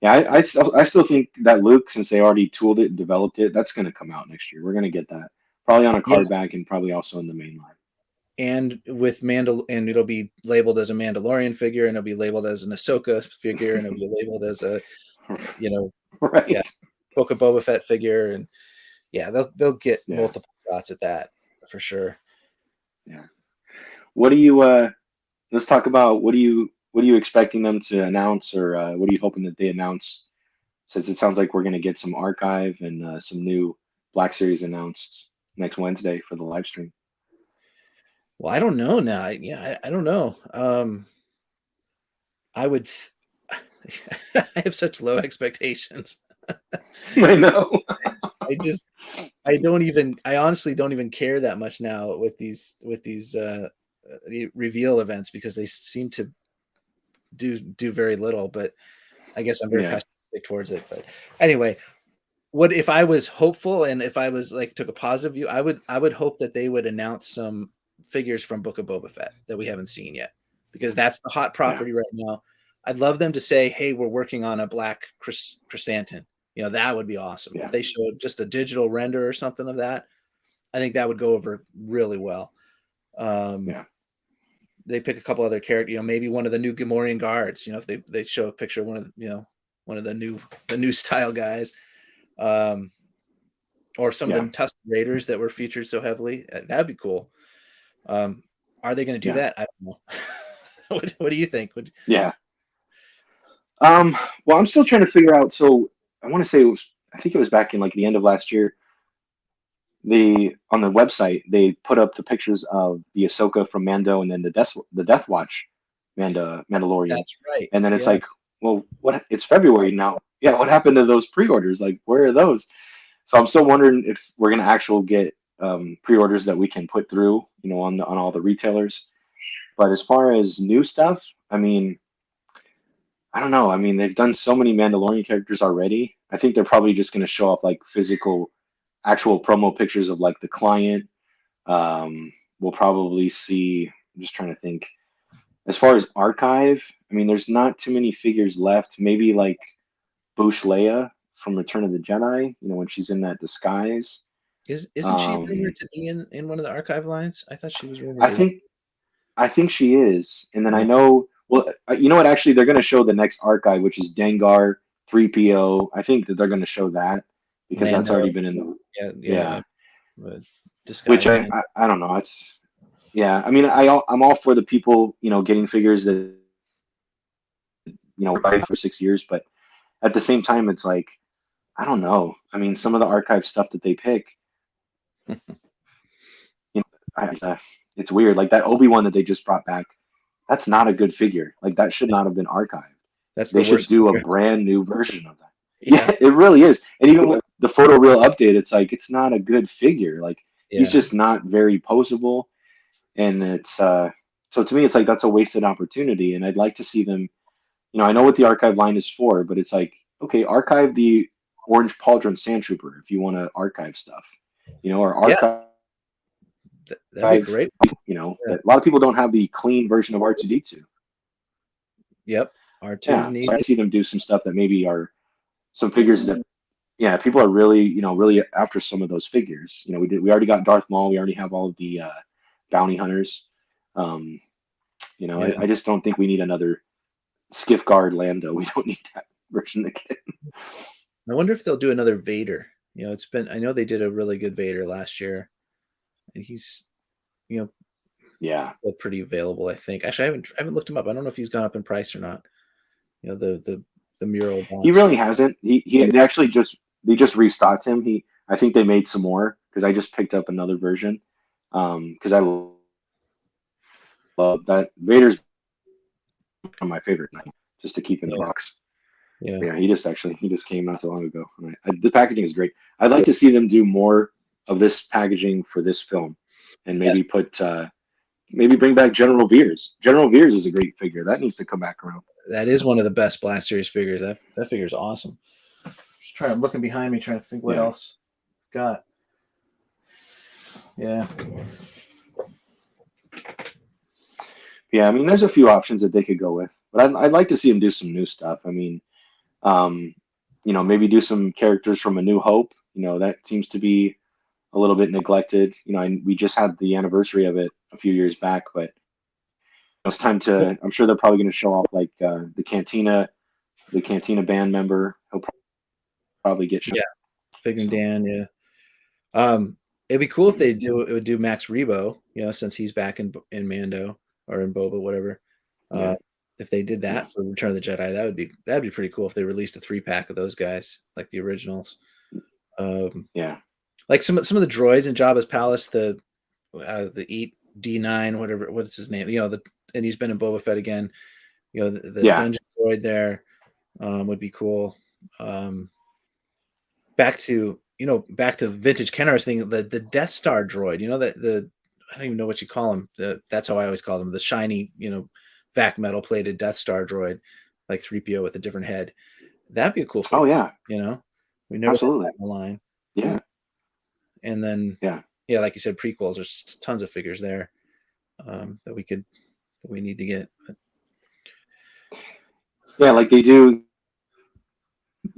Yeah, I still think that Luke, since they already tooled it and developed it, that's going to come out next year. We're going to get that probably on a card Yes, back and probably also in the main line. and with and it'll be labeled as a Mandalorian figure, and it'll be labeled as an Ahsoka figure, and it'll be labeled as a you know, yeah, Right. Book of Boba Fett figure, and yeah, they'll get Yeah. multiple shots at that for sure. Yeah. What do you let's talk about what are you expecting them to announce or what are you hoping that they announce since it sounds like we're going to get some archive and some new Black Series announced next Wednesday for the live stream. Well, I don't know now. I don't know. I would. I have such low expectations. I know. I just I honestly don't even care that much now with these reveal events because they seem to do very little. But I guess I'm very Yeah. pessimistic towards it. But anyway, what if I was hopeful and if I was like took a positive view, I would hope that they would announce some figures from Book of Boba Fett that we haven't seen yet, because that's the hot Yeah. property right now. I'd love them to say, "Hey, we're working on a black chrysanthemum." That would be awesome. If Yeah. they showed just a digital render or something of that, I think that would go over really well. Um, Yeah. they pick a couple other characters, maybe one of the new Gamorrean guards. If they show a picture of one of the new style guys. Um, or some of Yeah. the Tusken Raiders that were featured so heavily. That'd be cool. Um, are they going to do Yeah. that? I don't know. What do you think? Yeah. Well, I'm still trying to figure out. So I want to say I think it was back in like the end of last year. They on the website they put up the pictures of the Ahsoka from Mando and then the Death Watch Mandalorian, That's right. and then it's Yeah. like, well, what? It's February now. Yeah, what happened to those pre-orders? Like, where are those? So I'm still wondering if we're gonna actually get pre-orders that we can put through, on all the retailers. But as far as new stuff, I mean, I don't know. I mean, they've done so many Mandalorian characters already. I think they're probably just going to show up like physical, actual promo pictures of like the client. We'll probably see. I'm just trying to think. As far as archive, I mean, there's not too many figures left. Maybe like Boush Leia from Return of the Jedi. When she's in that disguise. Isn't she Um, rumored to be in one of the archive lines? I thought she was rumored I to. think I think she is. And then I Yeah. know, well, you know what? Actually, they're going to show the next archive, which is Dengar 3PO. I think that they're going to show that because that's already Lando. been in the, Yeah. Yeah. yeah. disguise Which man. I don't know. It's yeah. I mean, I'm all for the people getting figures that buy for 6 years, but at the same time, it's like I don't know. I mean, some of the archive stuff that they pick, it's weird. Like that Obi-Wan that they just brought back, that's not a good figure. Like that should not have been archived. That's the They should worst do a figure. brand new version of that. Yeah, Yeah, it really is. And even with the photo real update, it's like it's not a good figure. Like he's yeah, just not very poseable, and it's so to me, it's like that's a wasted opportunity. And I'd like to see them. I know what the archive line is for, but it's like okay, archive the Orange Pauldron Sand Trooper if you want to archive stuff, or yeah. archive. That'd be great. Yeah. That a lot of people don't have the clean version of R2D2. Yep. R2's Yeah, so I needed. see them do some stuff that maybe are some figures that yeah, people are really, really after some of those figures. We already got Darth Maul, we already have all of the bounty hunters. Um, Yeah. I just don't think we need another Skiff Guard Lando. We don't need that version again. I wonder if they'll do another Vader. I know they did a really good Vader last year, and he's, you know, Yeah, still pretty available, I think. Actually, I haven't looked him up. I don't know if he's gone up in price or not. The mural he box. really hasn't. He they actually just restocked him. I think they made some more because I just picked up another version. Because I love that Vader's one of my favorite now, just to keep in the Yeah. box. Yeah. Yeah, he just came not so long ago. The packaging is great. I'd like to see them do more of this packaging for this film, and Yes. maybe bring back General Veers. General Veers is a great figure that needs to come back around. That is one of the best Black Series figures. That figure is awesome. I'm looking behind me, trying to think what Yeah, else got. Yeah. yeah. I mean, there's a few options that they could go with, but I'd like to see them do some new stuff. I mean, um, maybe do some characters from A New Hope. That seems to be a little bit neglected. We just had the anniversary of it a few years back, but it's time to. I'm sure they're probably going to show off like the Cantina band member. He'll probably get shown. Yeah. Figuring So, Dan. Yeah. It'd be cool if it would do Max Rebo, since he's back in Mando or in Boba, whatever. Uh, yeah, if they did yeah, that for Return of the Jedi, that'd be pretty cool if they released a 3-pack of those guys like the originals. Um, yeah, like some of the droids in Jabba's palace, the Eat D9, whatever, what's his name? And he's been in Boba Fett again. The yeah. dungeon droid there would be cool. Um, back to vintage Kenner's thing, the Death Star droid, that I don't even know what you call him. That's how I always call them, the shiny, vac metal plated Death Star droid, like 3PO with a different head. That'd be a cool Oh figure, yeah, We never had that absolutely. in the line. Yeah, And then, yeah, yeah, like you said, prequels, there's tons of figures there that we need to get. yeah. Like they do.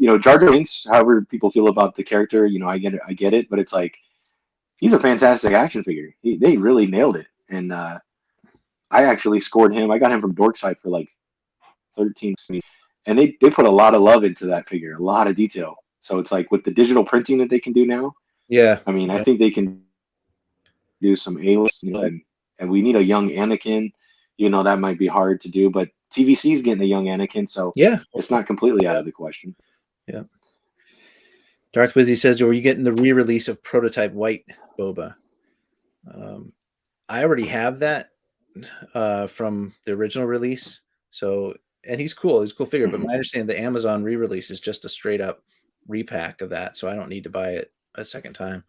Jar Jar Binks. However, people feel about the character. I get it, but it's like he's a fantastic action figure. They really nailed it, and I actually scored him. I got him from Dorkside for like 13, and they put a lot of love into that figure, a lot of detail. So it's like with the digital printing that they can do now. Yeah, I mean, I yeah, think they can do some A-list, and we need a young Anakin. That might be hard to do, but TVC is getting a young Anakin, so yeah, it's not completely out of the question. yeah. Darth Wizzy says, "Are you getting the re-release of Prototype White Boba?" Um, I already have that from the original release. So, and he's cool. He's a cool figure. But Hmm. my understanding, the Amazon re-release is just a straight up repack of that. So I don't need to buy it a second time.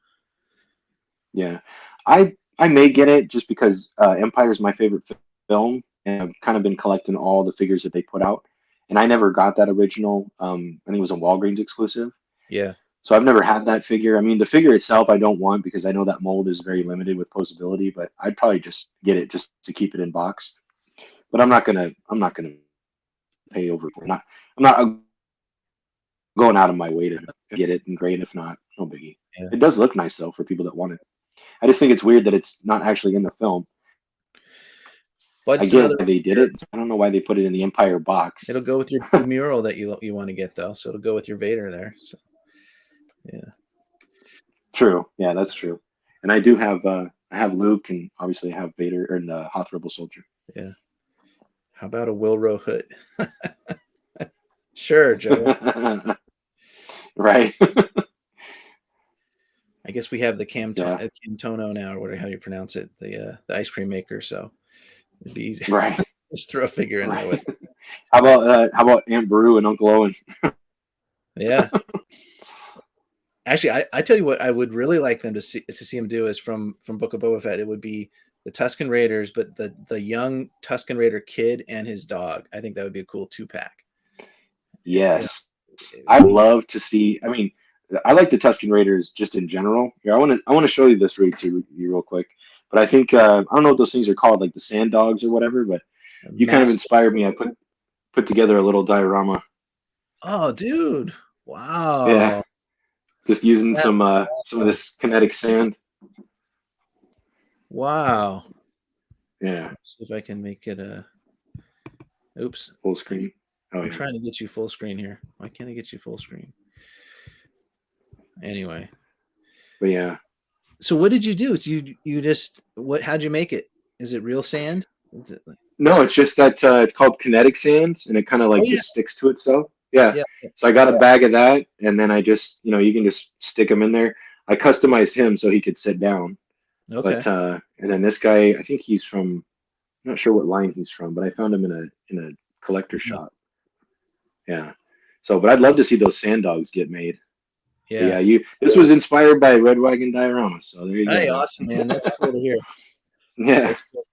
Yeah, I may get it just because Empire is my favorite film, and I've kind of been collecting all the figures that they put out, and I never got that original. I think it was a Walgreens exclusive. Yeah, So I've never had that figure. I mean, the figure itself I don't want because I know that mold is very limited with posability, but I'd probably just get it just to keep it in box. But I'm not gonna pay over for it. I'm not going out of my way to get it, and great if not, no biggie. yeah. It does look nice though for people that want it. I just think it's weird that it's not actually in the film. But I it's get another why they did figure. it. I don't know why they put it in the Empire box. It'll go with your big mural that you want to get though. So it'll go with your Vader there. So yeah, True. Yeah, that's true. And I do have I have Luke, and obviously I have Vader and the Hoth Rebel Soldier. Yeah. How about a Wilro hood? Sure, Joe. Right. I guess we have the Yeah. Camtono now, or whatever how you pronounce it, the ice cream maker. So it'd be easy. Right. Just throw a figure in there Right. with. How about Aunt Beru and Uncle Owen? Yeah. Actually, I tell you what, I would really like them to see him do is from Book of Boba Fett. It would be the Tusken Raiders, but the young Tusken Raider kid and his dog. I think that would be a cool 2-pack. Yeah, Yes. it I would be. love to see. I mean, I like the Tusken Raiders just in general. Here, I want to show you this raid to you real quick. But I think I don't know what those things are called, like the sand dogs or whatever. But you kind of Master. inspired me. I put together a little diorama. Oh, dude! Yeah, Wow, just using that's some of awesome! this kinetic sand. Wow. Yeah, Let's see if I can make it a. Oops, full screen. Oh I'm yeah. trying to get you full screen here. Why can't I get you full screen? Anyway, But yeah. so what did you do? You just what? How'd you make it? Is it real sand? Is it No, it's just that it's called kinetic sand, and it kind of oh like yeah, just sticks to itself. Yeah. yeah. So I got a bag of that, and then I just, you can just stick him in there. I customized him so he could sit down. Okay. But and then this guy, I think he's from, I'm not sure what line he's from, but I found him in a collector Yeah. shop. Yeah. So, but I'd love to see those sand dogs get made. But Yeah. yeah, this was inspired by Red Wagon Diorama. So there you go, Hey, man. awesome, man. That's cool to hear. Yeah. That's cool.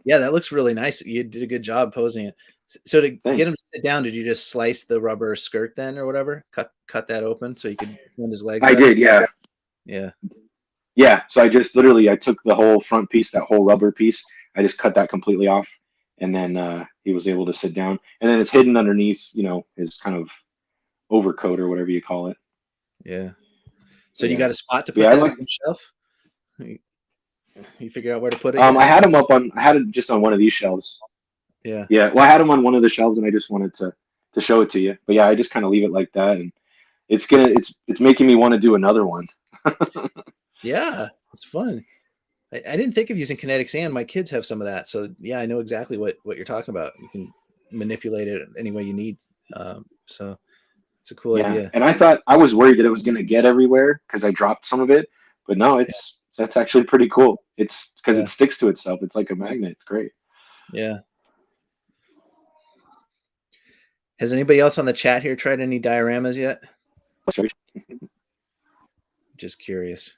Yeah, that looks really nice. You did a good job posing it. So to get him Thanks. to sit down, did you just slice the rubber skirt then, or whatever? Cut that open so you could bend his legs I better. did. Yeah. Yeah. Yeah. So I just literally I took the whole front piece, that whole rubber piece. I just cut that completely off, and then he was able to sit down. And then it's hidden underneath, his kind of overcoat or whatever you call it. Yeah. So you got Yeah. a spot to Yeah. put I that like. on the shelf? You figure out where to put it yet? I had it just on one of these shelves. Yeah. Yeah, well, I had them on one of the shelves, and I just wanted to show it to you. But yeah, I just kind of leave it like that, and it's making me want to do another one. Yeah. It's fun. I didn't think of using kinetic sand. My kids have some of that. So yeah, I know exactly what you're talking about. You can manipulate it any way you need. So it's a cool Yeah, idea. and I was worried that it was gonna get everywhere because I dropped some of it, but no, Yeah. that's actually pretty cool. It's because Yeah. it sticks to itself. It's like a magnet. It's great. Yeah. Has anybody else on the chat here tried any dioramas yet? Just curious.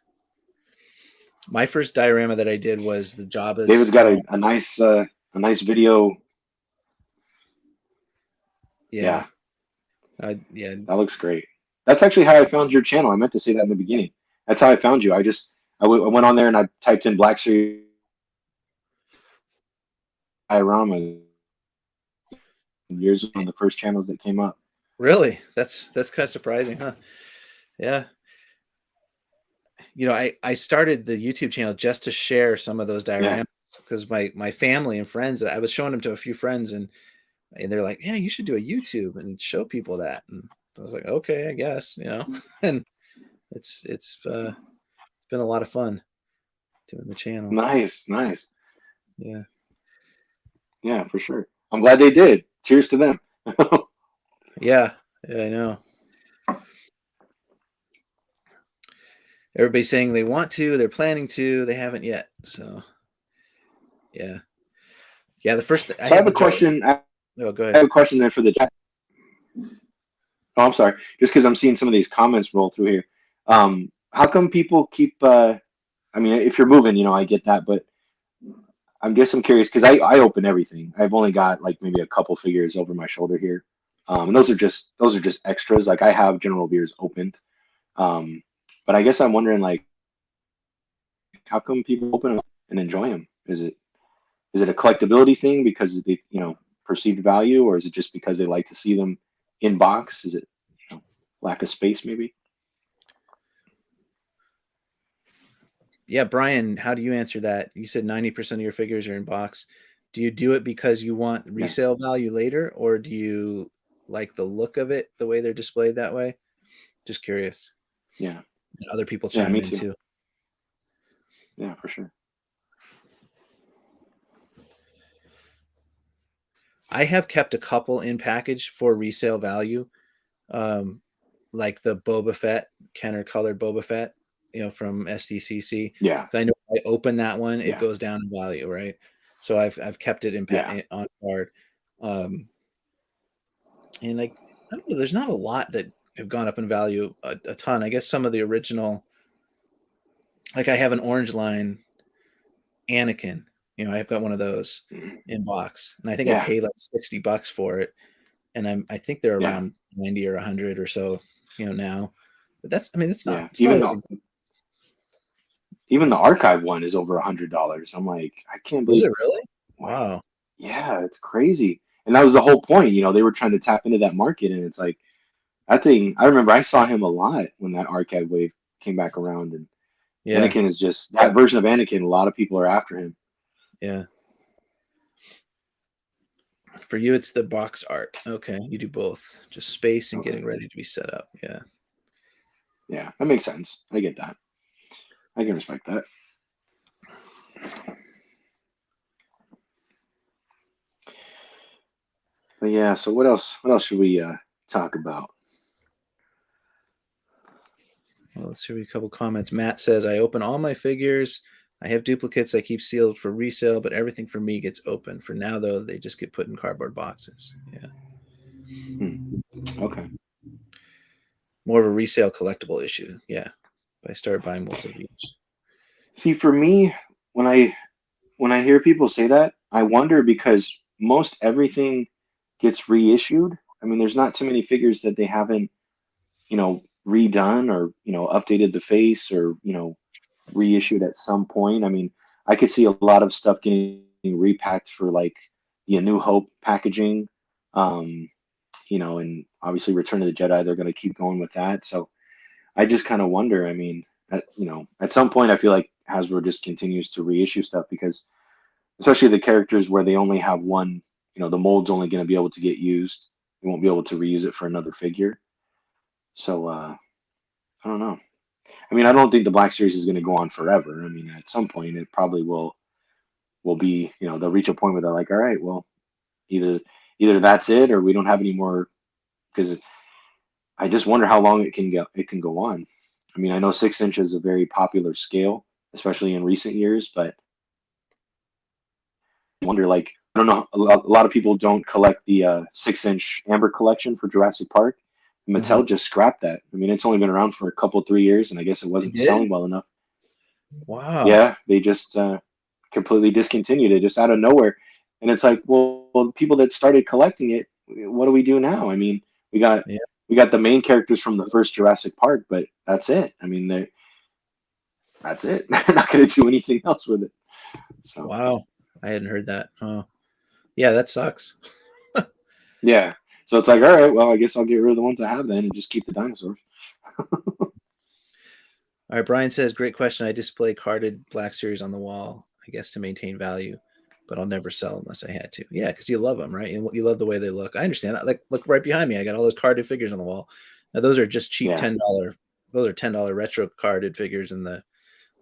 My first diorama that I did was the Jabba's David's got throne. a nice video. Yeah. Yeah, Yeah. that looks great. That's actually how I found your channel. I meant to say that in the beginning. That's how I found you. I went on there and I typed in Black Series diorama. Yours was one of the first channels that came up. Really? That's kind of surprising, huh? Yeah. I started the YouTube channel just to share some of those Yeah, dioramas because my family and friends, I was showing them to a few friends, and they're like, "Yeah, you should do a YouTube and show people that." And I was like, "Okay, I guess," and it's been a lot of fun doing the channel. nice, nice. Yeah. Yeah, for sure. I'm glad they did. Cheers to them. Yeah. Yeah, I know. Everybody's saying they want to, they're planning to, they haven't yet. So, yeah. Yeah, the first I So I have had a the job. question. Oh, go I ahead. have a question then for the chat. Oh, I'm sorry. Just because I'm seeing some of these comments roll through here. How come people keep? I mean, if you're moving, I get that, but I'm curious because I open everything. I've only got like maybe a couple figures over my shoulder here, and those are just extras. Like I have General Beers opened, um, but I guess I'm wondering like how come people open them and enjoy them? Is it a collectability thing because of the perceived value, or is it just because they like to see them in box? Is it lack of space maybe? Yeah, Brian, how do you answer that? You said 90% of your figures are in box. Do you do it because you want Yeah, resale value later, or do you like the look of it the way they're displayed that way? Just curious. yeah. and other people Yeah, chime me in too. too. Yeah, for sure. I have kept a couple in package for resale value, um, like the Boba Fett, Kenner colored Boba Fett, from SDCC. Yeah, So I know if I open that one, it yeah, goes down in value, right? So I've kept it yeah. on card, um, and like I don't know, there's not a lot that have gone up in value a ton. I guess some of the original, like I have an orange line Anakin. I've got one of those Mhm. in box, and I think I Yeah, paid like $60 for it, and I think they're yeah, around 90 or 100 or so, now. But I mean, yeah. it's not like Even the archive one is over $100. I'm like, I can't is believe. it really? Wow. Wow. Yeah, it's crazy. And that was the whole point. They were trying to tap into that market, and it's like that thing. I remember I saw him a lot when that archive wave came back around, and Yeah, Anakin is just that version of Anakin. A lot of people are after him. yeah. For you, it's the box art. Okay, you do both, just space and Okay. getting ready to be set up. Yeah. Yeah, that makes sense. I get that. I can respect that. But yeah, so what else? What else should we talk about? Well, let's hear a couple comments. Matt says, I open all my figures. I have duplicates I keep sealed for resale, but everything for me gets open. For now, though, they just get put in cardboard boxes. Yeah. Hmm. Okay. More of a resale collectible issue. Yeah. But I started buying multiple of each. See, for me, when I hear people say that, I wonder because most everything gets reissued. I mean, there's not too many figures that they haven't, redone or, updated the face or, reissued at some point. I mean, I could see a lot of stuff getting repacked for like the A New Hope packaging, um, and obviously Return of the Jedi, they're going to keep going with that. So I just kind of wonder. I mean, at some point, I feel like Hasbro just continues to reissue stuff because especially the characters where they only have one, the mold's only going to be able to get used. They won't be able to reuse it for another figure. So I don't know. I mean, I don't think the Black Series is going to go on forever. I mean, at some point, it probably will be. They'll reach a point where they're like, all right, well, either either that's it or we don't have any more. Because I just wonder how long it can go on. I mean, I know 6 inch is a very popular scale, especially in recent years, but I wonder, like, I don't know, a lot of people don't collect the 6 inch Amber collection for Jurassic Park. Uh-huh. Mattel just scrapped that. I mean, it's only been around for a couple, 3 years, and I guess it They wasn't did? selling well enough. Wow. Yeah, they just completely discontinued it just out of nowhere. And it's like, well, the people that started collecting it, what do we do now? I mean, we got Yeah. we got the main characters from the first Jurassic Park, but that's it. I mean, that's it. They're not going to do anything else with it. So Wow. I hadn't heard that. Oh, yeah, that sucks. yeah, so it's like, all right, well, I guess I'll get rid of the ones I have then and just keep the dinosaurs. All right, Brian says, great question. I display carded Black Series on the wall, I guess, to maintain value, but I'll never sell unless I had to. Yeah, because you love them, right? You love the way they look. I understand that. Like, look right behind me. I got all those carded figures on the wall. Now, those are just cheap Yeah, $10. Those are $10 retro carded figures in the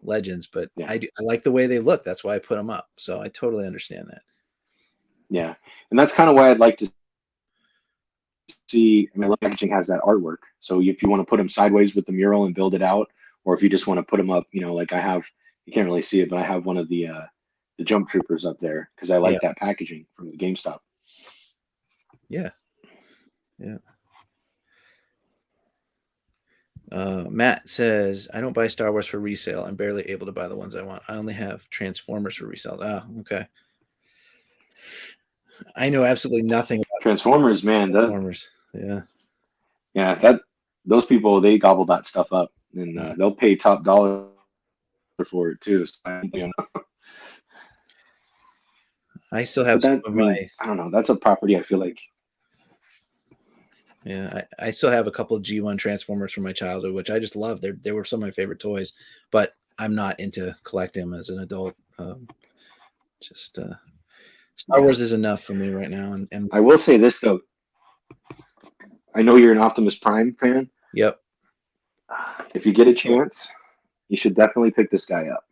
Legends, but yeah, I like the way they look. That's why I put them up. So I totally understand that. yeah, and that's kind of why I'd like to see. I mean, packaging has that artwork. So if you want to put them sideways with the mural and build it out, or if you just want to put them up, like I have, you can't really see it, but I have one of the jump troopers up there because I Yeah. like that packaging from the GameStop. Yeah. Yeah. Matt says, I don't buy Star Wars for resale. I'm barely able to buy the ones I want. I only have Transformers for resale. Ah, okay. I know absolutely nothing about Transformers, man, Transformers. Yeah. yeah, those people they gobble that stuff up, and Yeah. they'll pay top dollar for it too. So, I still but have some that, of I mean, my, I don't know. That's a property I feel like. yeah, I still have a couple of G1 Transformers from my childhood, which I just love. They were some of my favorite toys, but I'm not into collecting them as an adult. Just Star Yeah, Wars is enough for me right now. And I will say this though. I know you're an Optimus Prime fan. yep. If you get a chance, you should definitely pick this guy up.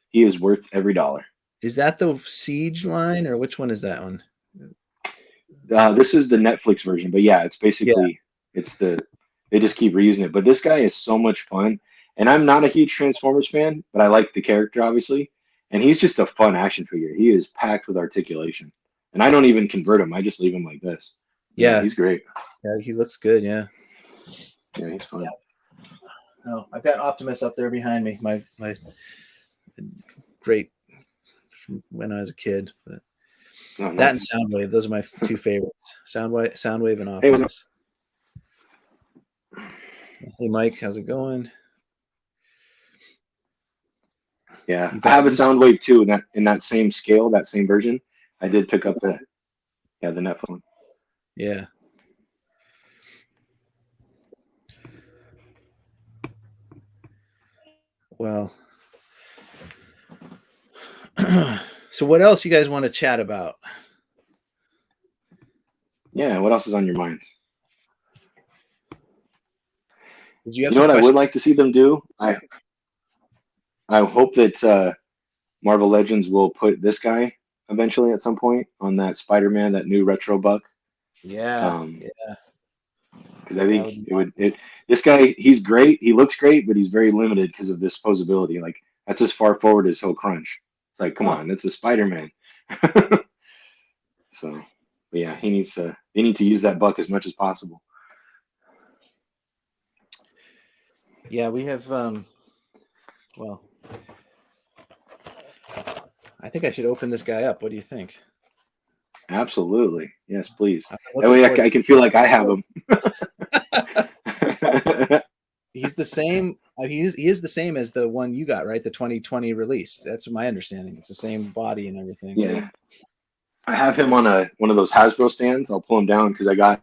He is worth every dollar. Is that the Siege line, or which one is that one? This is the Netflix version, but yeah, it's basically they just keep reusing it. But this guy is so much fun, and I'm not a huge Transformers fan, but I like the character obviously, and he's just a fun action figure. He is packed with articulation, and I don't even convert him. I just leave him like this. Yeah, he's great. Yeah, he looks good. Yeah, he's fun. Yeah. Oh, I've got Optimus up there behind me. My great from when I was a kid, but. Oh, nice. That and Soundwave, those are my two favorites. Soundwave and Optimus. Hey, Mike, how's it going? Yeah, I have a Soundwave too in that same scale, that same version. I did pick up the Netflix one. Yeah. Well, so what else you guys want to chat about? Yeah, what else is on your mind? You know what I would like to see them do? I hope that Marvel Legends will put this guy eventually at some point on that Spider-Man, that new retro buck. Yeah. Because I think this guy, he's great. He looks great, but he's very limited because of this posability. Like that's as far forward as he'll crunch. It's like, come on, it's a Spider-Man. So, but yeah, they need to use that buck as much as possible. Yeah, we have. Well, I think I should open this guy up. What do you think? Absolutely, yes, please. That way, I can feel like I have him. He's the same. He is the same as the one you got, right? The 2020 release. That's my understanding. It's the same body and everything. Yeah, right? I have him on one of those Hasbro stands. I'll pull him down because I got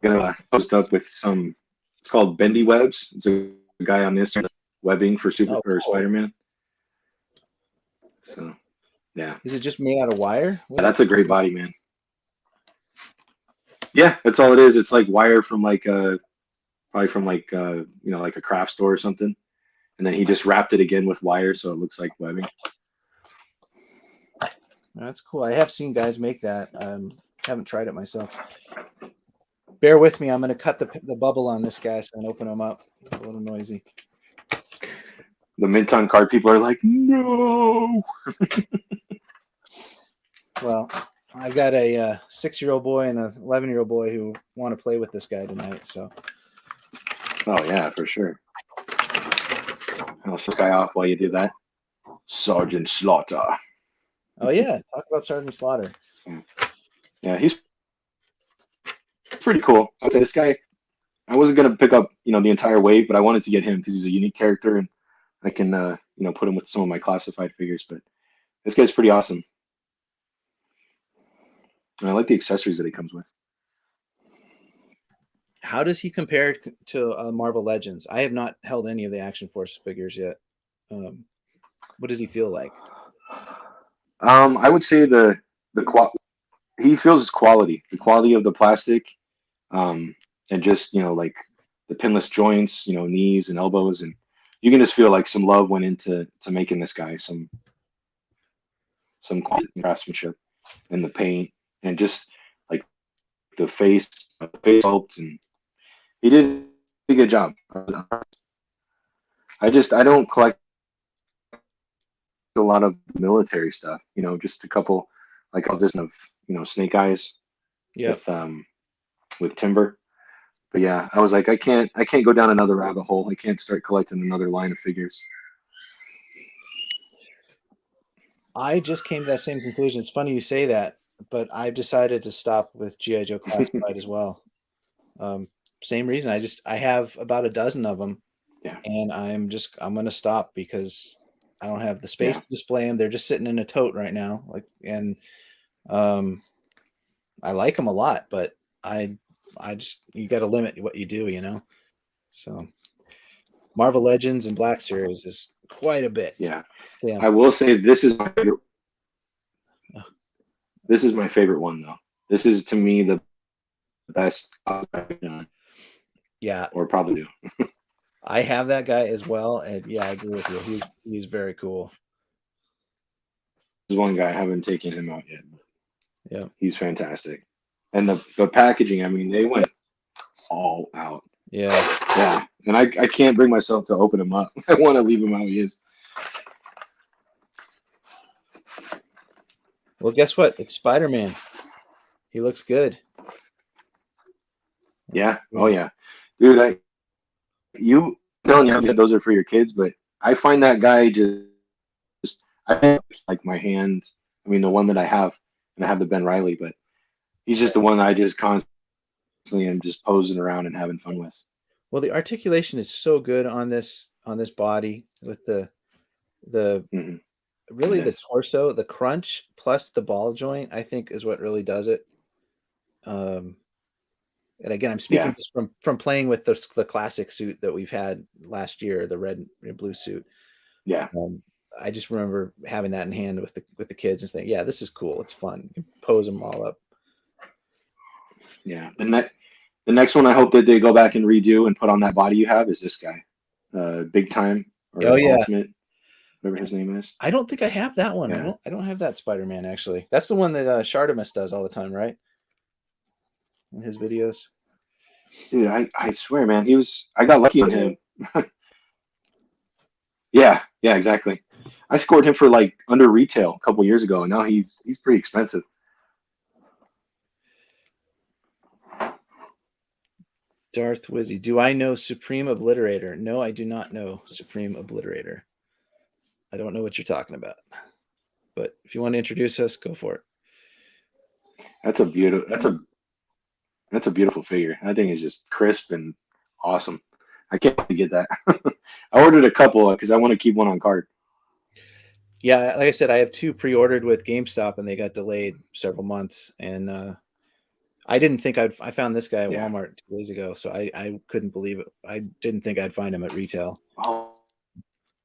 gonna post up with some. It's called Bendy Webs. It's a guy on this webbing for or Spider-Man. So, yeah. Is it just made out of wire? Yeah, that's a great body, man. Yeah, that's all it is. It's like wire from probably from like a craft store or something, and then he just wrapped it again with wire so it looks like webbing. That's cool. I have seen guys make that. Haven't tried it myself. Bear with me. I'm going to cut the bubble on this guy so I can open him up. It's a little noisy. The Minton card people are like, no. Well, I've got a 6-year-old boy and an 11-year-old boy who want to play with this guy tonight. So. Oh yeah, for sure. I'll shut this guy off while you do that. Sergeant Slaughter. Oh yeah, talk about Sergeant Slaughter. Yeah, he's pretty cool. I'd say this guy. I wasn't gonna pick up the entire wave, but I wanted to get him because he's a unique character and I can put him with some of my classified figures. But this guy's pretty awesome. And I like the accessories that he comes with. How does he compare to Marvel Legends? I have not held any of the Action Force figures yet. What does he feel like? I would say he feels his quality, the quality of the plastic, and just like the pinless joints, knees and elbows, and you can just feel like some love went into making this guy, some craftsmanship in the paint and just like the face sculpt, and he did a good job. I don't collect a lot of military stuff, just a couple like this of Snake Eyes, with Timber. But yeah, I was like, I can't go down another rabbit hole. I can't start collecting another line of figures. I just came to that same conclusion. It's funny you say that, but I've decided to stop with G.I. Joe Classified as well. Same reason. I have about a dozen of them, and I'm going to stop because I don't have the space to display them. They're just sitting in a tote right now. I like them a lot, but you got to limit what you do, So Marvel Legends and Black Series is quite a bit. Yeah. I will say this is my favorite. This is my favorite one though. This is to me the best. Yeah, or probably do. I have that guy as well, and yeah, I agree with you. He's very cool. There's one guy I haven't taken him out yet. Yeah, He's fantastic, and the packaging. I mean, they went all out. yeah. Yeah, and I can't bring myself to open him up. I want to leave him how he is. Well, guess what? It's Spider-Man. He looks good. Yeah. Oh yeah, dude. You telling you that those are for your kids, but I find that guy just I like my hand. I mean, the one that I have, and I have the Ben Riley, but he's just the one that I just constantly am just posing around and having fun with. Well, the articulation is so good on this body with the Hmm. It really the is. torso, the crunch plus the ball joint, I think is what really does it. Um, and again, I'm speaking Yeah. just from playing with the classic suit that we've had last year, the red and blue suit. Yeah. Um, I just remember having that in hand with the kids and saying, "Yeah, this is cool. It's fun. You pose them all up." Yeah. The next one I hope that they go back and redo and put on that body you have is this guy, Big Time Oh or yeah, Ultimate, whatever his name is. I don't think I have that one. Yeah. I don't have that Spider-Man actually. That's the one that Shardamus does all the time, right? In his videos. Dude, I swear, man, I got lucky on him. Yeah, yeah, exactly. I scored him for like under retail a couple years ago, and now he's pretty expensive. Darth Wizzy. Do I know Supreme Obliterator? No, I do not know Supreme Obliterator. I don't know what you're talking about. But if you want to introduce us, go for it. That's a beautiful. That's a beautiful figure. I think it's just crisp and awesome. I can't wait to get that. I ordered a couple because I want to keep one on card. Yeah, like I said, I have two pre-ordered with GameStop, and they got delayed several months. And I didn't think I found this guy at Yeah. Walmart 2 days ago, so I couldn't believe it. I didn't think I'd find him at retail. Oh,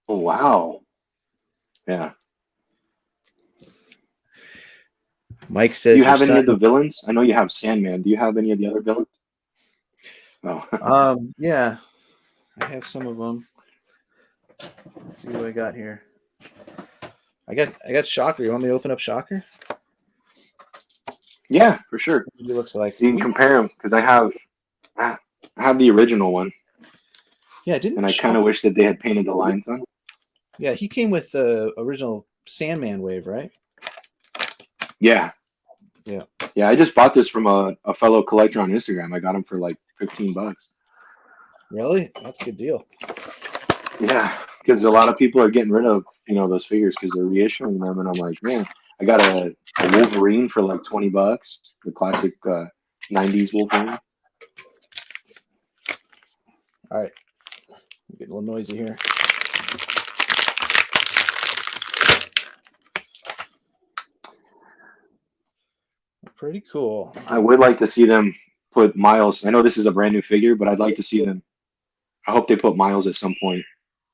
oh wow. Yeah. Mike Do says you your have any son. of the villains? I know you have Sandman. Do you have any of the other villains? Oh. Yeah, I have some of them. Let's see what I got here. I got Shocker. You want me to open up Shocker? Yeah, for sure. See what he looks like. You can compare them because I have the original one, Yeah, didn't and I kind Shocker? of wish that they had painted the lines on. Yeah, he came with the original Sandman wave, right? Yeah, Yeah. yeah. I just bought this from a fellow collector on Instagram. I got him for like $15. Really? That's a good deal. Yeah, because a lot of people are getting rid of those figures because they're reissuing them, and I'm like, man, I got a Wolverine for like $20, the classic '90s Wolverine. All right. Get a little noisy here. Pretty cool. I would like to see them put Miles. I know this is a brand new figure, but I'd like to see them. I hope they put Miles at some point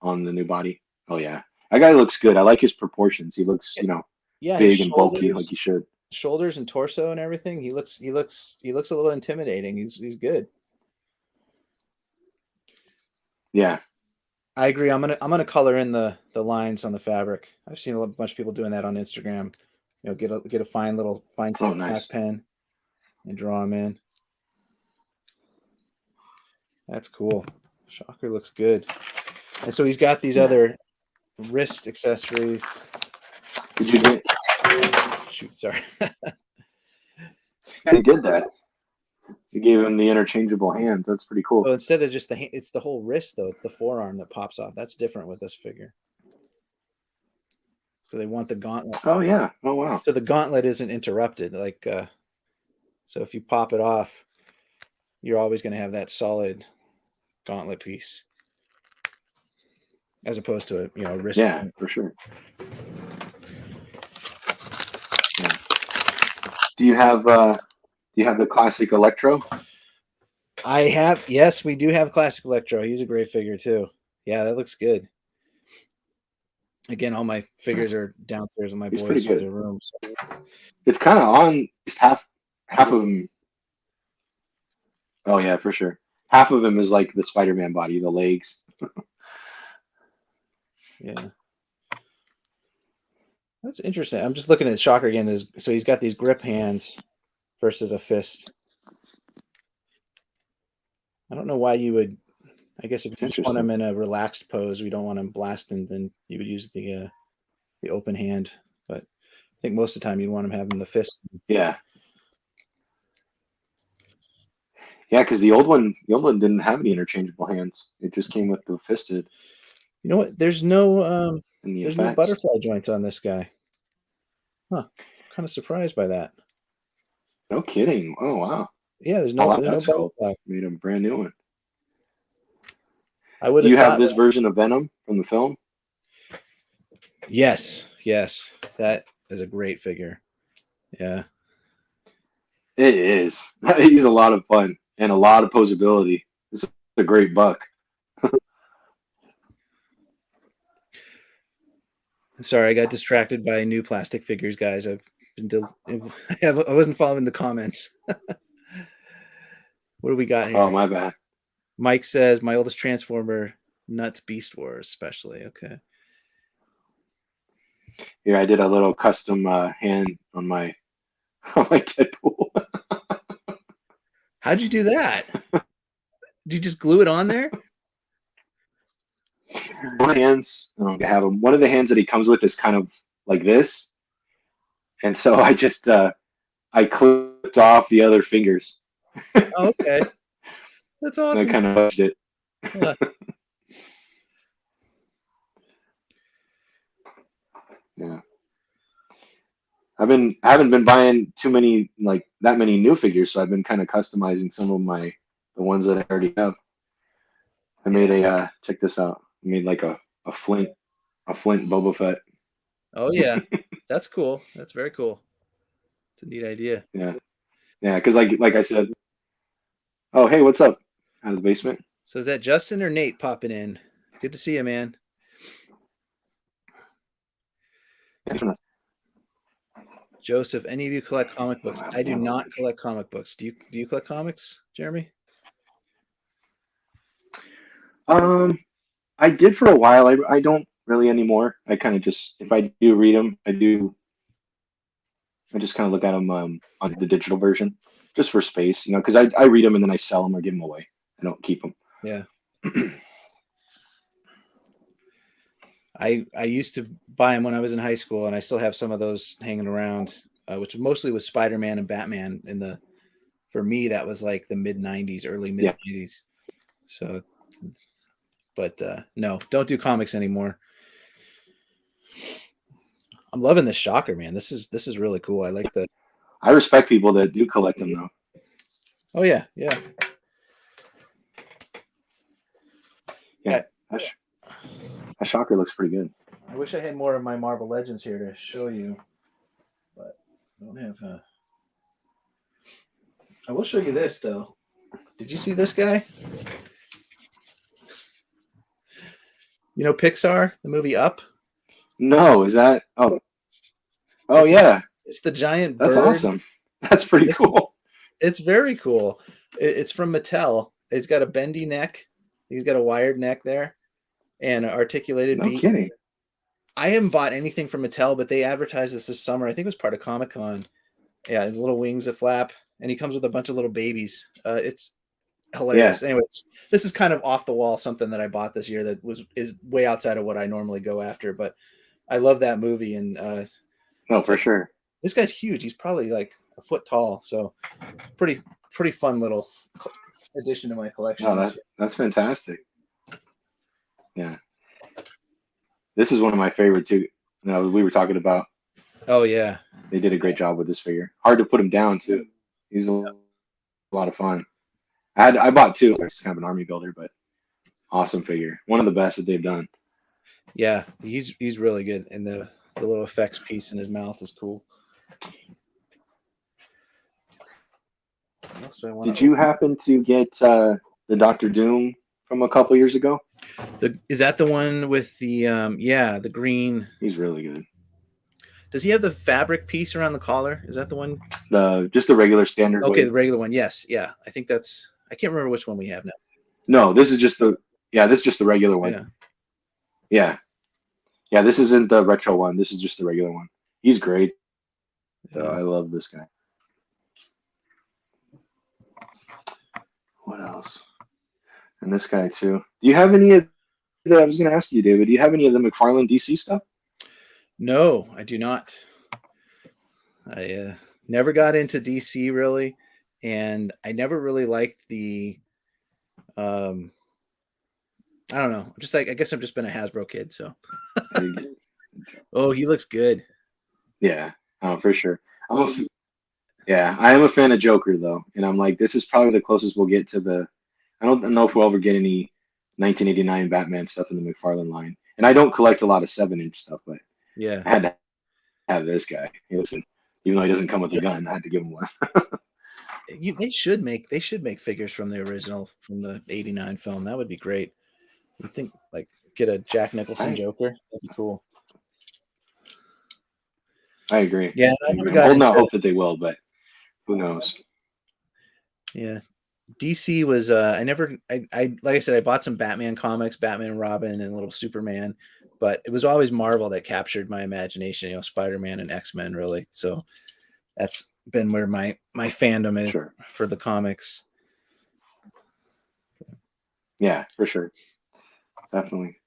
on the new body. Oh yeah, that guy looks good. I like his proportions. He looks, Yeah, his big and bulky like he should. shoulders and torso and everything. He looks a little intimidating. He's good. Yeah, I agree. I'm gonna color in the lines on the fabric. I've seen a bunch of people doing that on Instagram. Get a fine oh tip black nice. pen and draw them in. That's cool. Shocker looks good. And so he's got these Yeah. other wrist accessories. Did you get? Shoot, sorry. Yeah, he did that. He gave him the interchangeable hands. That's pretty cool. So instead of just it's the whole wrist though. It's the forearm that pops off. That's different with this figure. So they want the gauntlet. Oh yeah. Oh wow. So the gauntlet isn't interrupted. So if you pop it off, you're always going to have that solid gauntlet piece, as opposed to a wrist. Yeah, for sure. Yeah. Do you have the classic Electro? Yes, we do have classic Electro. He's a great figure too. Yeah, that looks good. Again, all my figures are downstairs in my He's pretty boys' good. room. So. It's kind of on just half of them. Oh yeah, for sure. half of him is like the Spider-Man body, the legs. Yeah. That's interesting. I'm just looking at Shocker again. So he's got these grip hands versus a fist. I don't know why you would. I guess if you just want him in a relaxed pose, we don't want him blasting, then you would use the open hand. But I think most of the time you'd want him having the fist. Yeah. Yeah, because the old one didn't have any interchangeable hands. It just came with the fisted. You know what? There's no butterfly joints on this guy. Huh. Kind of surprised by that. No kidding. Oh wow. Yeah, there's no butterfly. Cool. Made a brand new one. I would. Do you have this version of Venom from the film? Yes. That is a great figure. Yeah. It is. He's a lot of fun and a lot of posability. It's a great buck. I'm sorry, I got distracted by new plastic figures, guys. I wasn't following the comments. What do we got here? Oh, my bad. Mike says, my oldest Transformer, nuts Beast Wars, especially. Okay. Here, I did a little custom hand on my Deadpool. How'd you do that? Did you just glue it on there? One of the hands, I don't have him. One of the hands that he comes with is kind of like this, and so I just I clipped off the other fingers. Oh, okay, that's awesome. I kind of pushed it. Yeah. Yeah. I haven't been buying too many that many new figures, so I've been kind of customizing some of the ones that I already have. I made check this out. I made like a Flint Boba Fett. Oh yeah, that's cool. That's very cool. It's a neat idea. Yeah, because like I said. Oh hey, what's up? Out of the basement. So is that Justin or Nate popping in? Good to see you, man. Joseph, any of you collect comic books? I do not collect comic books. Do you collect comics, Jeremy? I did for a while. I don't really anymore. I kind of just, if I do read them, I just kind of look at them on the digital version, just for space, because I read them and then I sell them or give them away. I don't keep them. Yeah. I used to buy them when I was in high school, and I still have some of those hanging around, which mostly was Spider-Man and Batman. For me, that was like the mid-90s, early mid-90s. Yeah. So, but no, don't do comics anymore. I'm loving this Shocker, man. This is really cool. I like the. I respect people that do collect them, though. Oh yeah. Yeah. That Shocker looks pretty good. I wish I had more of my Marvel Legends here to show you, but I don't have. I will show you this though. Did you see this guy? You know Pixar, the movie Up? No, is that? Oh, yeah. It's the giant bird. That's awesome. That's pretty cool. It's very cool. It's from Mattel. It's got a bendy neck. He's got a wired neck there. And an articulated beak. No kidding. I haven't bought anything from Mattel, but they advertised this summer. I think it was part of Comic-Con. Yeah, little wings that flap, and he comes with a bunch of little babies. It's hilarious. Yeah. Anyway, this is kind of off the wall, something that I bought this year that is way outside of what I normally go after. But I love that movie, and no, for sure. This guy's huge. He's probably like a foot tall, so pretty fun little addition to my collection. Oh, that's fantastic. Yeah, this is one of my favorites too. We were talking about. Oh yeah, they did a great job with this figure. Hard to put him down too. He's a lot of fun. I bought two. It's kind of an army builder, but awesome figure. One of the best that they've done. Yeah, he's really good, and the little effects piece in his mouth is cool. Did you happen to get the Dr. Doom from a couple years ago? Is that the one with the the green? He's really good. Does he have the fabric piece around the collar? Is that the one? Just the regular standard. Okay, the regular one. Yes, yeah. I think I can't remember which one we have now. No, this is just the this is just the regular one. Yeah. Yeah. Yeah, this isn't the retro one. This is just the regular one. He's great. So Yeah. I love this guy. What else? And this guy too. Do you have any of the, I was going to ask you, David, do you have any of the McFarlane DC stuff? No, I do not. I never got into DC really, and I never really liked the. Um, I don't know. Just like I guess I've just been a Hasbro kid. So. Oh, he looks good. Yeah, for sure. Yeah, I am a fan of Joker though, and I'm like, this is probably the closest we'll get to the. I don't know if we'll ever get any 1989 Batman stuff in the McFarlane line, and I don't collect a lot of 7-inch stuff, but Yeah. I had to have this guy. Listen, even though he doesn't come with a gun, I had to give him one. They should make figures from the original from the '89 film. That would be great. You think like get a Jack Nicholson I Joker? That'd be cool. I agree. Yeah, I I never agree. I'm got holding out into. hope that they will, but who knows? Yeah, DC was. I never. I like I said, I bought some Batman comics, Batman and Robin, and Little Superman, but it was always Marvel that captured my imagination. You know, Spider-Man and X-Men, really. So that's been where my fandom is Sure. for the comics. Yeah, for sure. Definitely.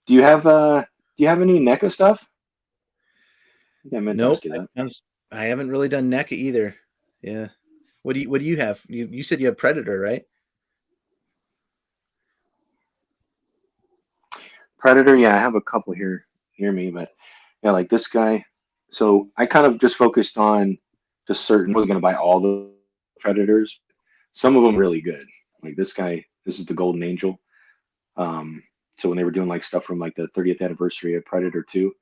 Do you have any NECA stuff? I think I meant to Nope, ask you that. I haven't really done NECA either. Yeah. What do you have? You said you have Predator, right? Predator, yeah, I have a couple here near me, but yeah, like this guy. So I kind of just focused on just certain. I was gonna buy all the Predators. Some of them really good. Like this guy. This is the Golden Angel. Um, so when they were doing like stuff from like the 30th anniversary of Predator 2,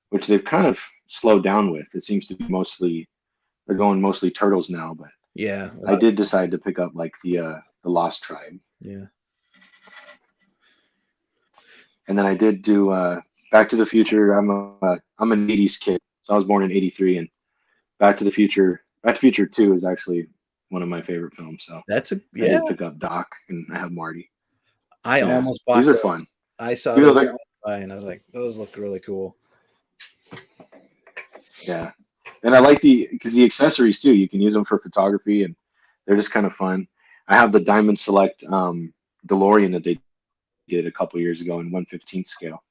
which they've kind of slowed down with. It seems to be mostly they're going mostly turtles now, but Yeah. I did decide to pick up like the Lost Tribe, Yeah. and then I did do Back to the Future. I'm an '80s kid, so I was born in '83, and Back to the Future 2 is actually one of my favorite films. So That's a I yeah. did pick up Doc, and I have Marty. I Yeah, almost these bought are those. fun. I saw Even though those they're and I was like, those look really cool. yeah, and I like because the accessories too. You can use them for photography, and they're just kind of fun. I have the Diamond Select DeLorean that they did a couple years ago in 1/15 scale.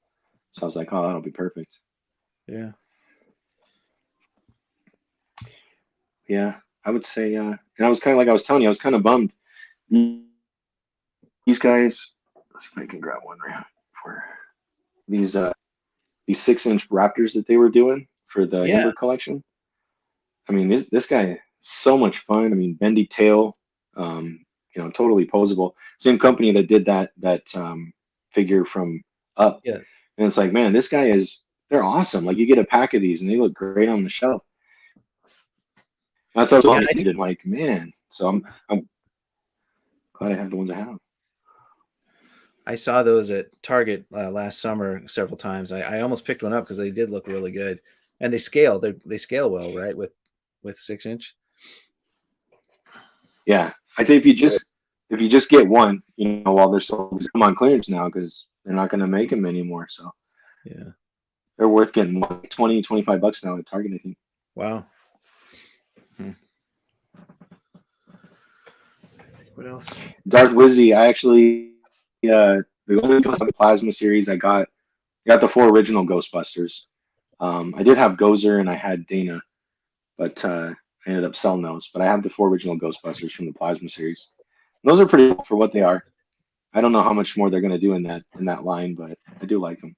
So I was like, oh, that'll be perfect. Yeah. Yeah, I would say, and I was kind of like I was telling you, I was kind of bummed. These guys, let's see if I can grab one right for these 6-inch Raptors that they were doing for the Yeah. Amber collection. I mean, this guy so much fun. I mean, bendy tail, totally posable. Same company that did that figure from Up, Yeah. and it's like, man, they're awesome. Like you get a pack of these and they look great on the shelf. That's what I Yeah. was like, man. So I'm glad I have the ones I have. I saw those at Target last summer several times. I almost picked one up because they did look really good, and they scale. They scale well, right? With 6-inch. Yeah, I say if you just get one, while they're still come on clearance now because they're not going to make them anymore. So Yeah. they're worth getting 20, $25 now at Target, I think. Wow. What else? Darth Wizzy, I actually the only Ghostbusters Plasma series I got the 4 original Ghostbusters. I did have Gozer and I had Dana, but I ended up selling those. But I have the 4 original Ghostbusters from the Plasma series. And those are pretty cool for what they are. I don't know how much more they're going to do in that line, but I do like them.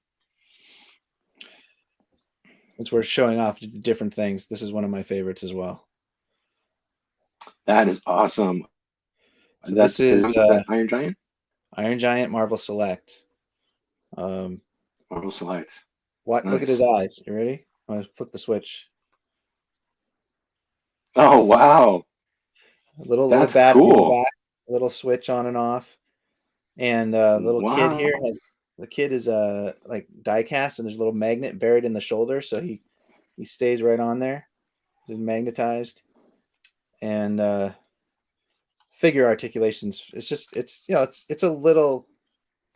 Since we're showing off different things, this is one of my favorites as well. That is awesome. So this is that Iron Giant. Iron Giant Marvel Select. Um, Marvel Select. what? Look at his Nice. eyes. You ready? I'm gonna flip the switch. Oh wow, Little that's battery in the cool. back. Little switch on and off. And little kid here Wow. the kid is like die cast, and there's a little magnet buried in the shoulder, so he stays right on there. He's magnetized. And figure articulations. It's just it's a little.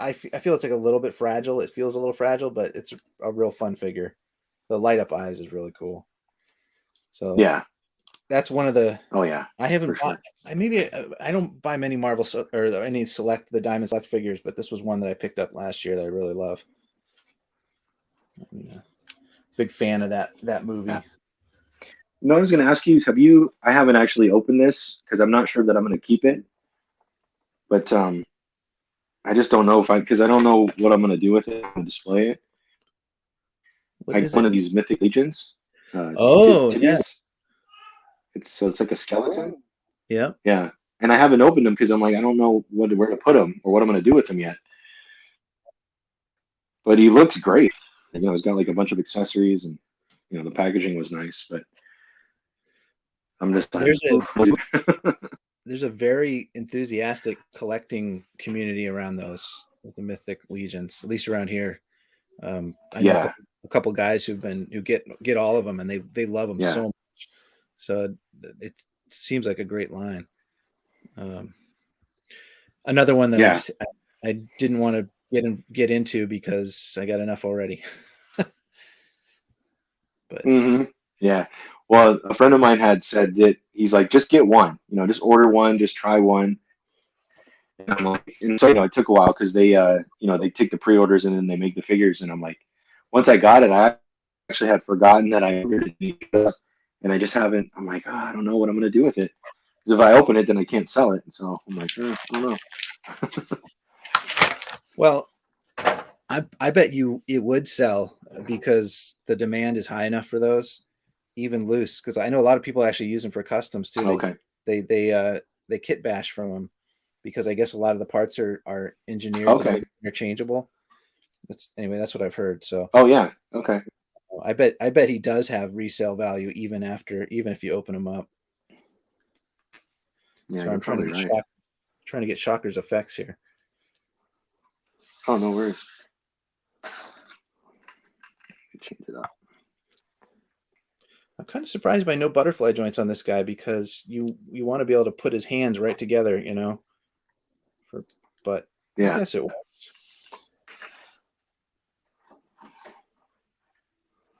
I feel it's like a little bit fragile. It feels a little fragile, but it's a real fun figure. The light up eyes is really cool. So Yeah. that's one of the. Oh yeah. I haven't For bought. sure. I don't buy many Marvel or any the Diamond Select figures, but this was one that I picked up last year that I really love. Yeah. Big fan of that movie. Yeah. No, I was going to ask you, have you? I haven't actually opened this because I'm not sure that I'm going to keep it, but I just don't know because I don't know what I'm going to do with it. I'm going to display it. What I got is one it? of these Mythic Legions, Oh yeah, Tibias. It's like a skeleton. yeah. Yeah, and I haven't opened them because I'm like I don't know where to put them or what I'm going to do with them yet. But he looks great. He's got like a bunch of accessories and the packaging was nice, but I'm just like, There's a very enthusiastic collecting community around those with the Mythic Legions, at least around here. I know yeah, a couple guys who get all of them, and they love them yeah, so much. So it seems like a great line. Another one that yeah. I didn't want to get into because I got enough already. But Yeah. Well, a friend of mine had said that he's like, just get one, just order one, just try one. And I'm like, and so it took a while because they take the pre-orders and then they make the figures, and I'm like, once I got it, I actually had forgotten that I ordered it, and I just haven't. I'm like, I don't know what I'm gonna do with it because if I open it, then I can't sell it. So I'm like, I don't know. well, I bet you it would sell because the demand is high enough for those, even loose. Because I know a lot of people actually use them for customs too. Okay. They kit bash from them because I guess a lot of the parts are engineered to be Okay. interchangeable. That's what I've heard. So Oh yeah. Okay. I bet he does have resale value even if you open them up. Yeah, So you're I'm probably right. trying to get Shocker's effects here. Oh, no worries. Change it up. I'm kind of surprised by no butterfly joints on this guy because you want to be able to put his hands right together, but I Yeah. guess it works.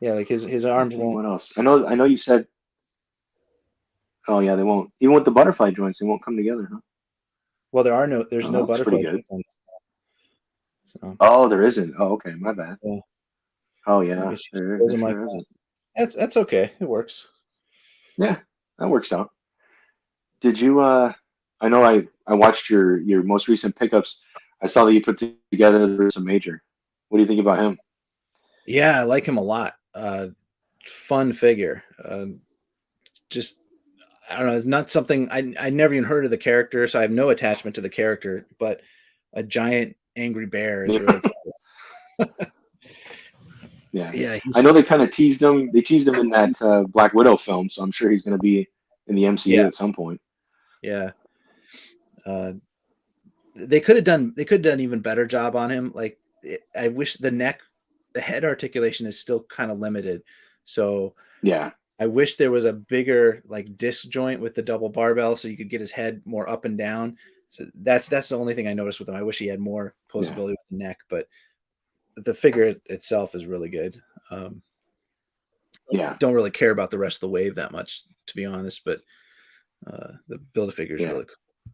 Yeah, like his arms won't. What else? I know you said. Oh yeah, they won't. Even with the butterfly joints, they won't come together, huh? Well, there's no Oh, that's pretty butterfly good. joints on this. So Oh, there isn't. Oh, okay, my bad. yeah, Oh I yeah, guess you close there them like sure that. isn't. That's okay. It works. Yeah, that works out. Did you? I know I watched your most recent pickups. I saw that you put together some major. What do you think about him? Yeah, I like him a lot. Fun figure. Just I don't know. It's not something I never even heard of the character, so I have no attachment to the character. But a giant angry bear is really cool. Yeah, Yeah, I know they kind of teased him. They teased him in that Black Widow film, so I'm sure he's going to be in the MCU yeah, at some point. yeah. Uh, they could have done even better job on him. Like I wish the head articulation is still kind of limited. So Yeah, I wish there was a bigger like disc joint with the double barbell so you could get his head more up and down. So that's the only thing I noticed with him. I wish he had more yeah, posability with the neck, but the figure itself is really good. yeah, Don't really care about the rest of the wave that much, to be honest, but the build a figure is yeah, really cool.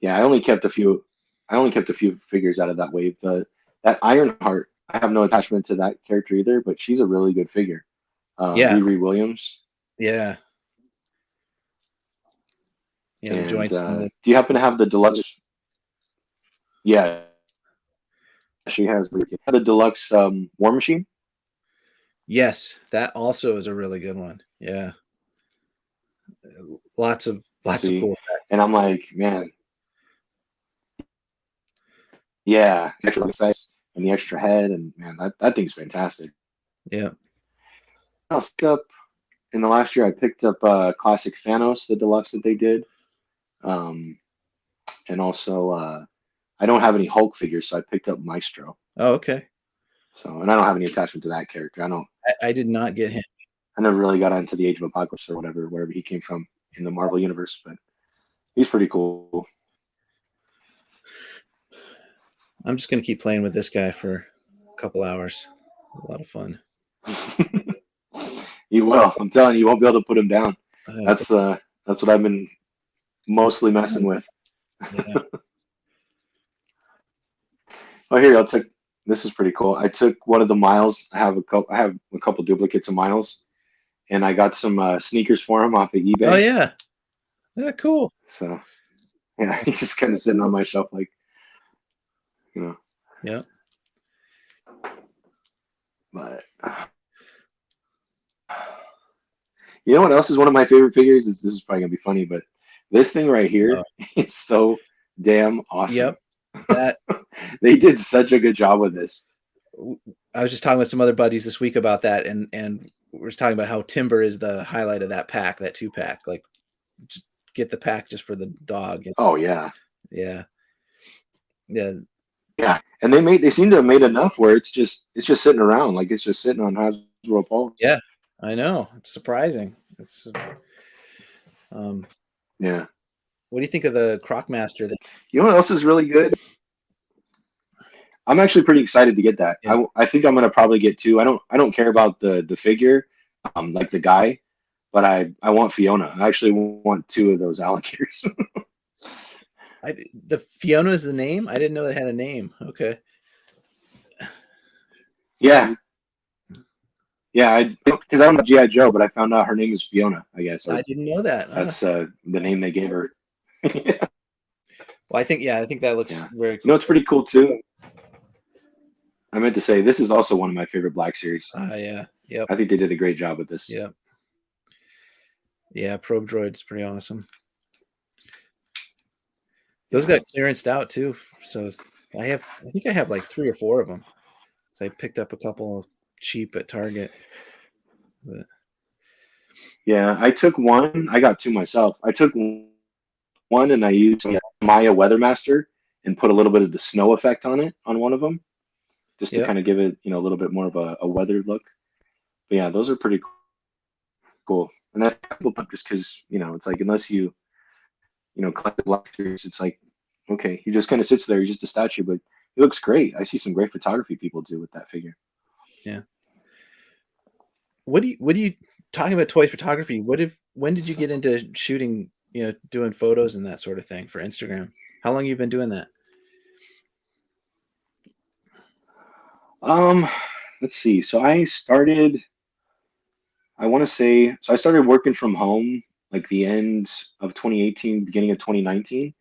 yeah. I only kept a few. I only kept a few figures out of that wave. That Ironheart. I have no attachment to that character either, but she's a really good figure. Yeah, Riri Williams. yeah, yeah. The And joints. do you happen to have the deluxe? Yeah, she has the deluxe War Machine. Yes, that also is a really good one. Yeah, lots of See, cool effects. and I'm like, man, yeah, extra effects and the extra head, and man, that thing's fantastic. Yeah, I picked up in the last year. I picked up classic Thanos, the deluxe that they did, um, and also I don't have any Hulk figures, so I picked up Maestro. oh, okay. So, and I don't have any attachment to that character. I did not get him. I never really got into the Age of Apocalypse or whatever, wherever he came from in the Marvel universe, but. He's pretty cool. I'm just gonna keep playing with this guy for a couple hours. A lot of fun. You will. I'm telling you, you won't be able to put him down. It's That's what I've been mostly messing with. yeah. Oh, here, I'll take. This is pretty cool. I took one of the Miles. I have a couple duplicates of Miles, and I got some sneakers for him off of Oh eBay. yeah. Yeah, cool. So yeah, he's just kind of sitting on my shelf, like you know. Yeah. But you know what else is one of my favorite figures? This is probably gonna be funny, but this thing right here Oh, is so damn awesome. yep. That They did such a good job with this. I was just talking with some other buddies this week about that, and we're talking about how timber is the highlight of that pack, that 2-pack. Like, just get the pack just for the dog. Oh yeah, Yeah, yeah, yeah. And they seem to have made enough where it's just sitting around, like it's just sitting on Hasbro Pulse. yeah. I know. It's surprising. It's um. Yeah. What do you think of the Croc Master? That You know what else is really good? I'm actually pretty excited to get that. yeah, I think I'm gonna probably get two. I don't care about the figure, like the guy, but I want Fiona. I actually want two of those alligators. the Fiona is the name. I didn't know it had a name. Okay. Yeah, yeah. Because I don't know GI Joe, but I found out her name is Fiona. I guess, I or didn't know that. that's the name they gave her. Yeah. Well, I think that looks very You cool. know, it's pretty cool too. I meant to say this is also one of my favorite Black series. Yeah. Yep. I think they did a great job with this. Yep. Yeah. Probe Droid's pretty awesome. Those Yeah. got clearanced out too. So I think I have like 3 or 4 of them. So I picked up a couple cheap at Target. But Yeah, I took one. I got two myself. I took one and I used Maya Weathermaster and put a little bit of the snow effect on it on one of them, just to yep. kind of give it, a little bit more of a weathered look. But yeah, those are pretty cool. And that's cool just because, it's like unless collect the Black series, it's like, okay, he just kind of sits there, he's just a statue, but he looks great. I see some great photography people do with that figure. Yeah. What do you talking about toy photography? When did you get into shooting, doing photos and that sort of thing for Instagram? How long you been doing that? Um, let's see. So I want to say, I started working from home like the end of 2018, beginning of 2019.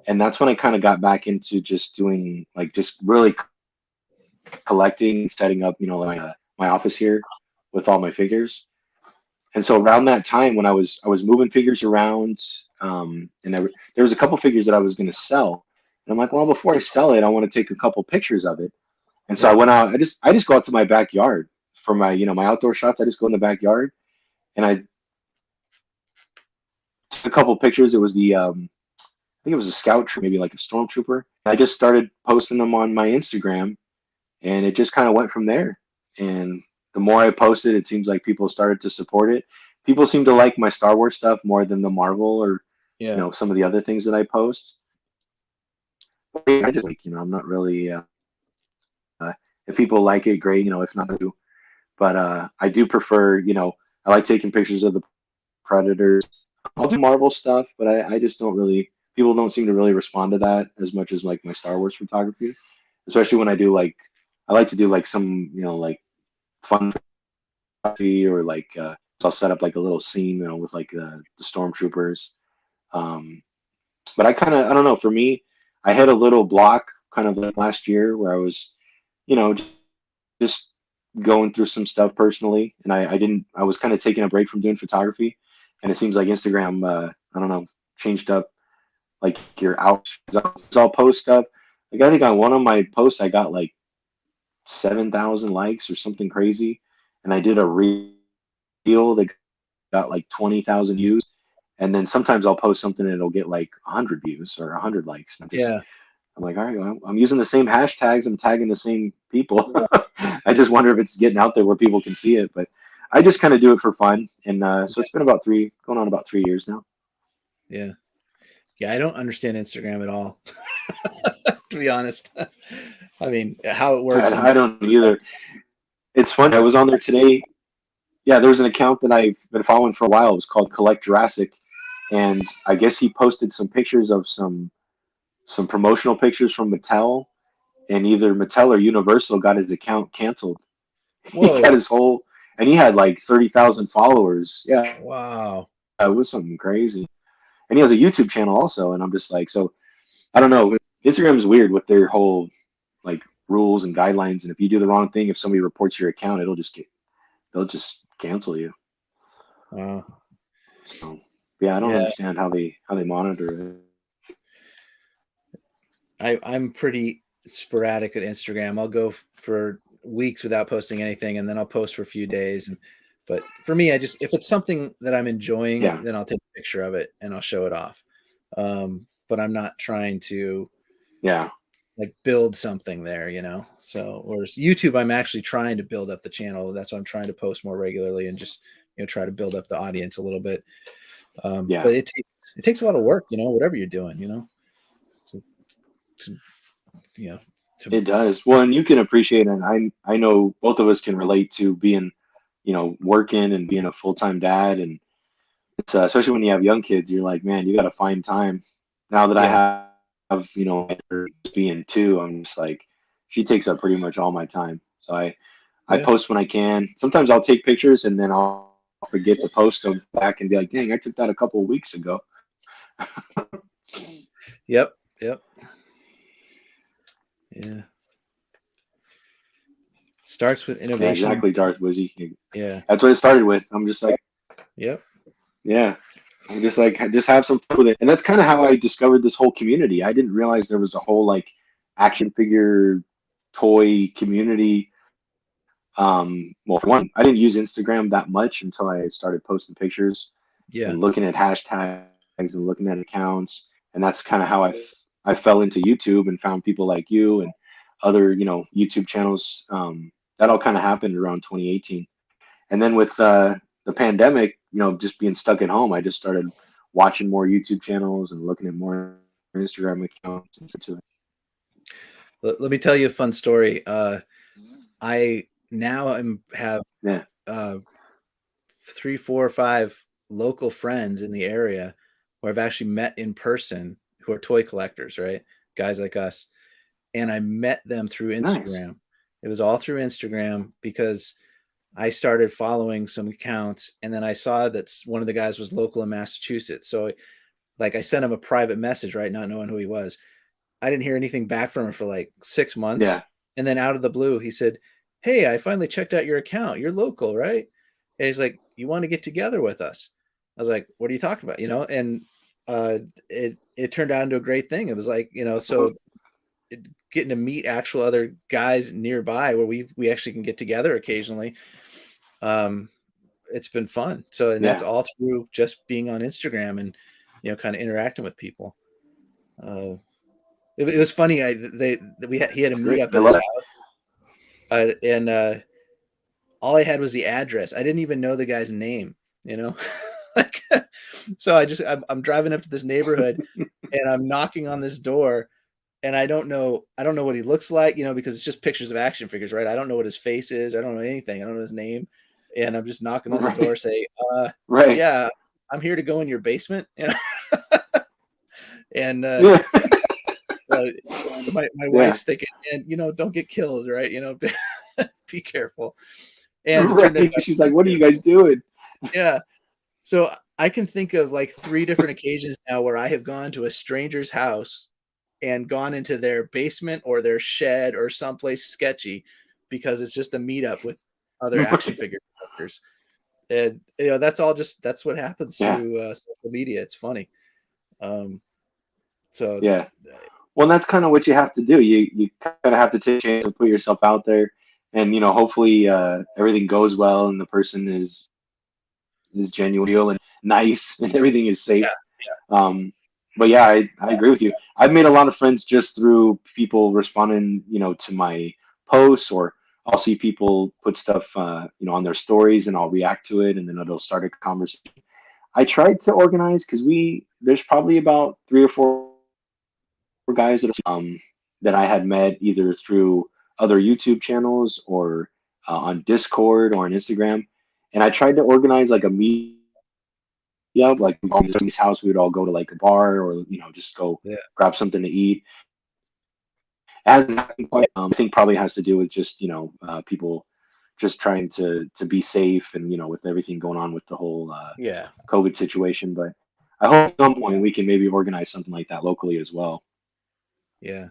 And that's when I kind of got back into just doing like just really collecting, setting up, my office here with all my figures. And so around that time when I was moving figures around, and there was a couple figures that I was going to sell. And I'm like, well, before I sell it, I want to take a couple pictures of it. And so Yeah. I went out. I just go out to my backyard for my my outdoor shots. I just go in the backyard and I took a couple pictures. It was I think it was a scout troop, maybe like a stormtrooper. I just started posting them on my Instagram, and it just kind of went from there. And the more I posted, it seems like people started to support it. People seem to like my Star Wars stuff more than the Marvel or Yeah. some of the other things that I post. I just like I'm not really if people like it, great. If not, do. But I do prefer I like taking pictures of the Predators. I'll do Marvel stuff, but I just don't really. People don't seem to really respond to that as much as like my Star Wars photography, especially when I do like I like to do like some like fun photography or like so I'll set up like a little scene with like the stormtroopers. Um, but I don't know. For me, I had a little block kind of like last year where I was you know just going through some stuff personally, and I was kind of taking a break from doing photography, and it seems like Instagram, I don't know, changed up like your out. I'll post stuff. Like I think on one of my posts I got like 7,000 likes or something crazy, and I did a reel that got like 20,000 views, and then sometimes I'll post something and it'll get like 100 views or 100 likes. Yeah. I'm like, all right, well, I'm using the same hashtags. I'm tagging the same people. I just wonder if it's getting out there where people can see it. But I just kind of do it for fun. And so it's been going on about 3 years now. Yeah. Yeah, I don't understand Instagram at all, to be honest. I mean, how it works and I don't either. It's funny. I was on there today. Yeah, there's an account that I've been following for a while. It was called Collect Jurassic, and I guess he posted some pictures of some promotional pictures from Mattel, and either Mattel or Universal got his account canceled. He got whoa, his whole, and he had like 30,000 followers. Yeah, wow. it was something crazy. And he has a YouTube channel also, and I'm just like, so I don't know. Instagram's weird with their whole like rules and guidelines, and if you do the wrong thing, if somebody reports your account, they'll just cancel you. Wow. So yeah, I don't Yeah, understand how they monitor it. I'm pretty sporadic at Instagram. I'll go for weeks without posting anything, and then I'll post for a few days. And but for me, I just if it's something that I'm enjoying, Yeah, then I'll take a picture of it and I'll show it off. But I'm not trying to yeah, like build something there, you know. So whereas YouTube, I'm actually trying to build up the channel. That's why I'm trying to post more regularly and just try to build up the audience a little bit. yeah. But it takes a lot of work, whatever you're doing, to, to you know to It does. Well, and you can appreciate, and I know both of us can relate to being, working and being a full time dad, and it's especially when you have young kids, you're like, man, you got to find time. Now that I yeah, have, being two, I'm just like, she takes up pretty much all my time. So I yeah, post when I can. Sometimes I'll take pictures and then I'll forget to post them back and be like, dang, I took that a couple of weeks ago. yep, yep, yeah. Starts with Yeah, innovation. exactly, Darth Wizzy. Yeah, That's what it started with. I'm just like, yep, yeah. I'm just like, just have some fun with it. And that's kind of how I discovered this whole community. I didn't realize there was a whole like action figure toy community. Well, for one, I didn't use Instagram that much until I started posting pictures yeah, and looking at hashtags and looking at accounts. And that's kind of how I fell into YouTube and found people like you and other, YouTube channels. That all kind of happened around 2018. And then with the pandemic, just being stuck at home, I just started watching more YouTube channels and looking at more Instagram accounts and to it. let me tell you a fun story. I now have Yeah, uh 3, 4, or 5 local friends in the area who I've actually met in person who are toy collectors, right? Guys like us. And I met them through nice. Instagram. It was all through Instagram because I started following some accounts and then I saw that one of the guys was local in Massachusetts. So like I sent him a private message, right? Not knowing who he was. I didn't hear anything back from him for like 6 months. Yeah. And then out of the blue, he said, "Hey, I finally checked out your account. You're local, right?" And he's like, "You want to get together with us?" I was like, "What are you talking about?" And it turned out into a great thing. It was like, so getting to meet actual other guys nearby where we actually can get together occasionally. Um, it's been fun. So, and that's Yeah. all through just being on Instagram and kind of interacting with people. Uh, it was funny. He had a That's great. meetup I at his love it. house, and all I had was the address. I didn't even know the guy's name. You know, like so I'm driving up to this neighborhood, and I'm knocking on this door, and I don't know what he looks like. Because it's just pictures of action figures, right? I don't know what his face is. I don't know anything. I don't know his name, and I'm just knocking on the Right. door, say, Right. yeah, I'm here to go in your basement, and Yeah. uh, my Yeah. wife's thinking, and don't get killed, right? Be careful. And it turned out, Right. She's like, what are you guys doing? yeah. So I can think of like 3 different occasions now where I have gone to a stranger's house and gone into their basement or their shed or someplace sketchy because it's just a meetup with other action figure collectors. And that's what happens Yeah. through social media. It's funny. Um, so Yeah. Well, that's kind of what you have to do. You kind of have to take a chance and put yourself out there, and hopefully everything goes well and the person is genuine and nice and everything is yeah, safe. Um, but yeah, I agree with you. I've made a lot of friends just through people responding, to my posts, or I'll see people put stuff, on their stories, and I'll react to it, and then it'll start a conversation. I tried to organize because there's probably about 3 or 4 guys that I had met either through other YouTube channels or on Discord or on Instagram, and I tried to organize like a meetup, like we'd all meet at somebody's house, we would all go to like a bar or just go Yeah. grab something to eat. It hasn't happened quite. I think probably has to do with just people just trying to be safe and with everything going on with the whole Yeah. COVID situation. But I hope at some point we can maybe organize something like that locally as well. Yeah.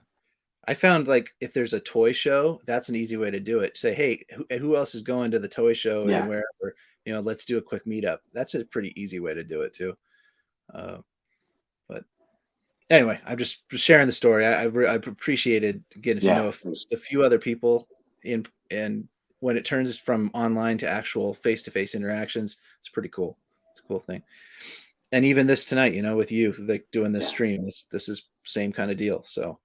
I found like if there's a toy show, that's an easy way to do it. Say, hey, who else is going to the toy show and Yeah, wherever? Let's do a quick meetup. That's a pretty easy way to do it too. Uh, but anyway, I'm just sharing the story. I've appreciated getting to yeah, know just a few other people and when it turns from online to actual face-to-face interactions, it's pretty cool. It's a cool thing. And even this tonight, with you like doing this yeah, stream, this is same kind of deal. So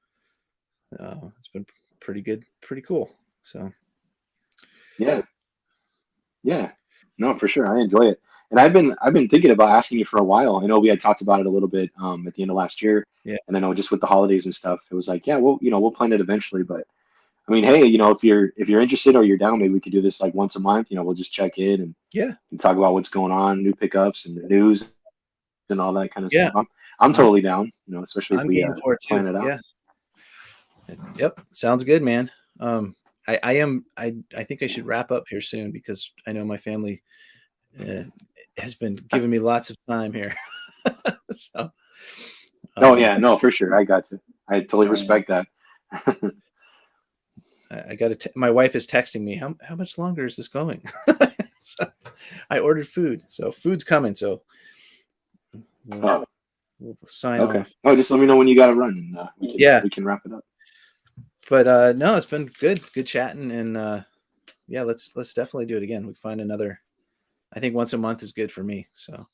it's been pretty good, pretty cool. So yeah, yeah. No, for sure. I enjoy it. And I've been thinking about asking you for a while. I know we had talked about it a little bit at the end of last year. yeah, And I know just with the holidays and stuff, it was like, yeah, we'll plan it eventually. But I mean, hey, if you're interested or you're down, maybe we could do this like once a month. We'll just check in yeah, and talk about what's going on, new pickups and the news and all that kind of yeah. stuff. I'm I'm totally down, especially if I'm we game for it too. plan it out. Yeah. Yep. Sounds good, man. I think I should wrap up here soon because I know my family uh, has been giving me lots of time here. So, Oh um, yeah, no, for sure. I got you. I totally uh, respect that. I got to. My wife is texting me. How much longer is this going? So I ordered food, so food's coming. So we'll Oh, we'll sign okay. off. Oh, just let me know when you got to run, and we can Yeah, we can wrap it up. but no, it's been good chatting, and yeah, let's definitely do it again. We find another. I think once a month is good for me. So,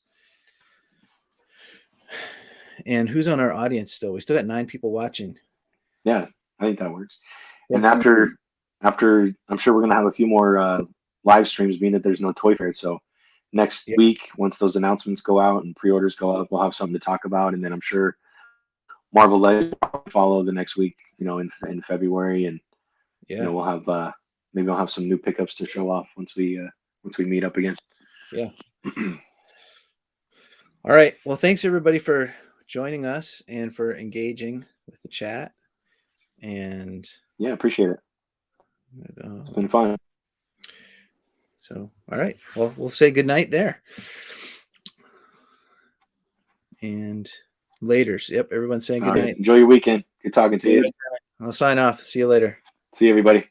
and who's on our audience still? We still got 9 people watching. Yeah, I think that works. And Thank you. after I'm sure we're gonna have a few more live streams, being that there's no Toy Fair. So next Yeah, week, once those announcements go out and pre-orders go up, we'll have something to talk about, and then I'm sure Marvel Legends will follow the next week, in February, and yeah, we'll have maybe I'll have some new pickups to show off once we meet up again. yeah. All right. Well, thanks everybody for joining us and for engaging with the chat. And Yeah, appreciate it. It's uh, been fun. so, all right. Well, we'll say good night there. And laters. Yep. Everyone's saying All good right, night. enjoy your weekend. Good talking to you. I'll sign off. See you later. See you, everybody.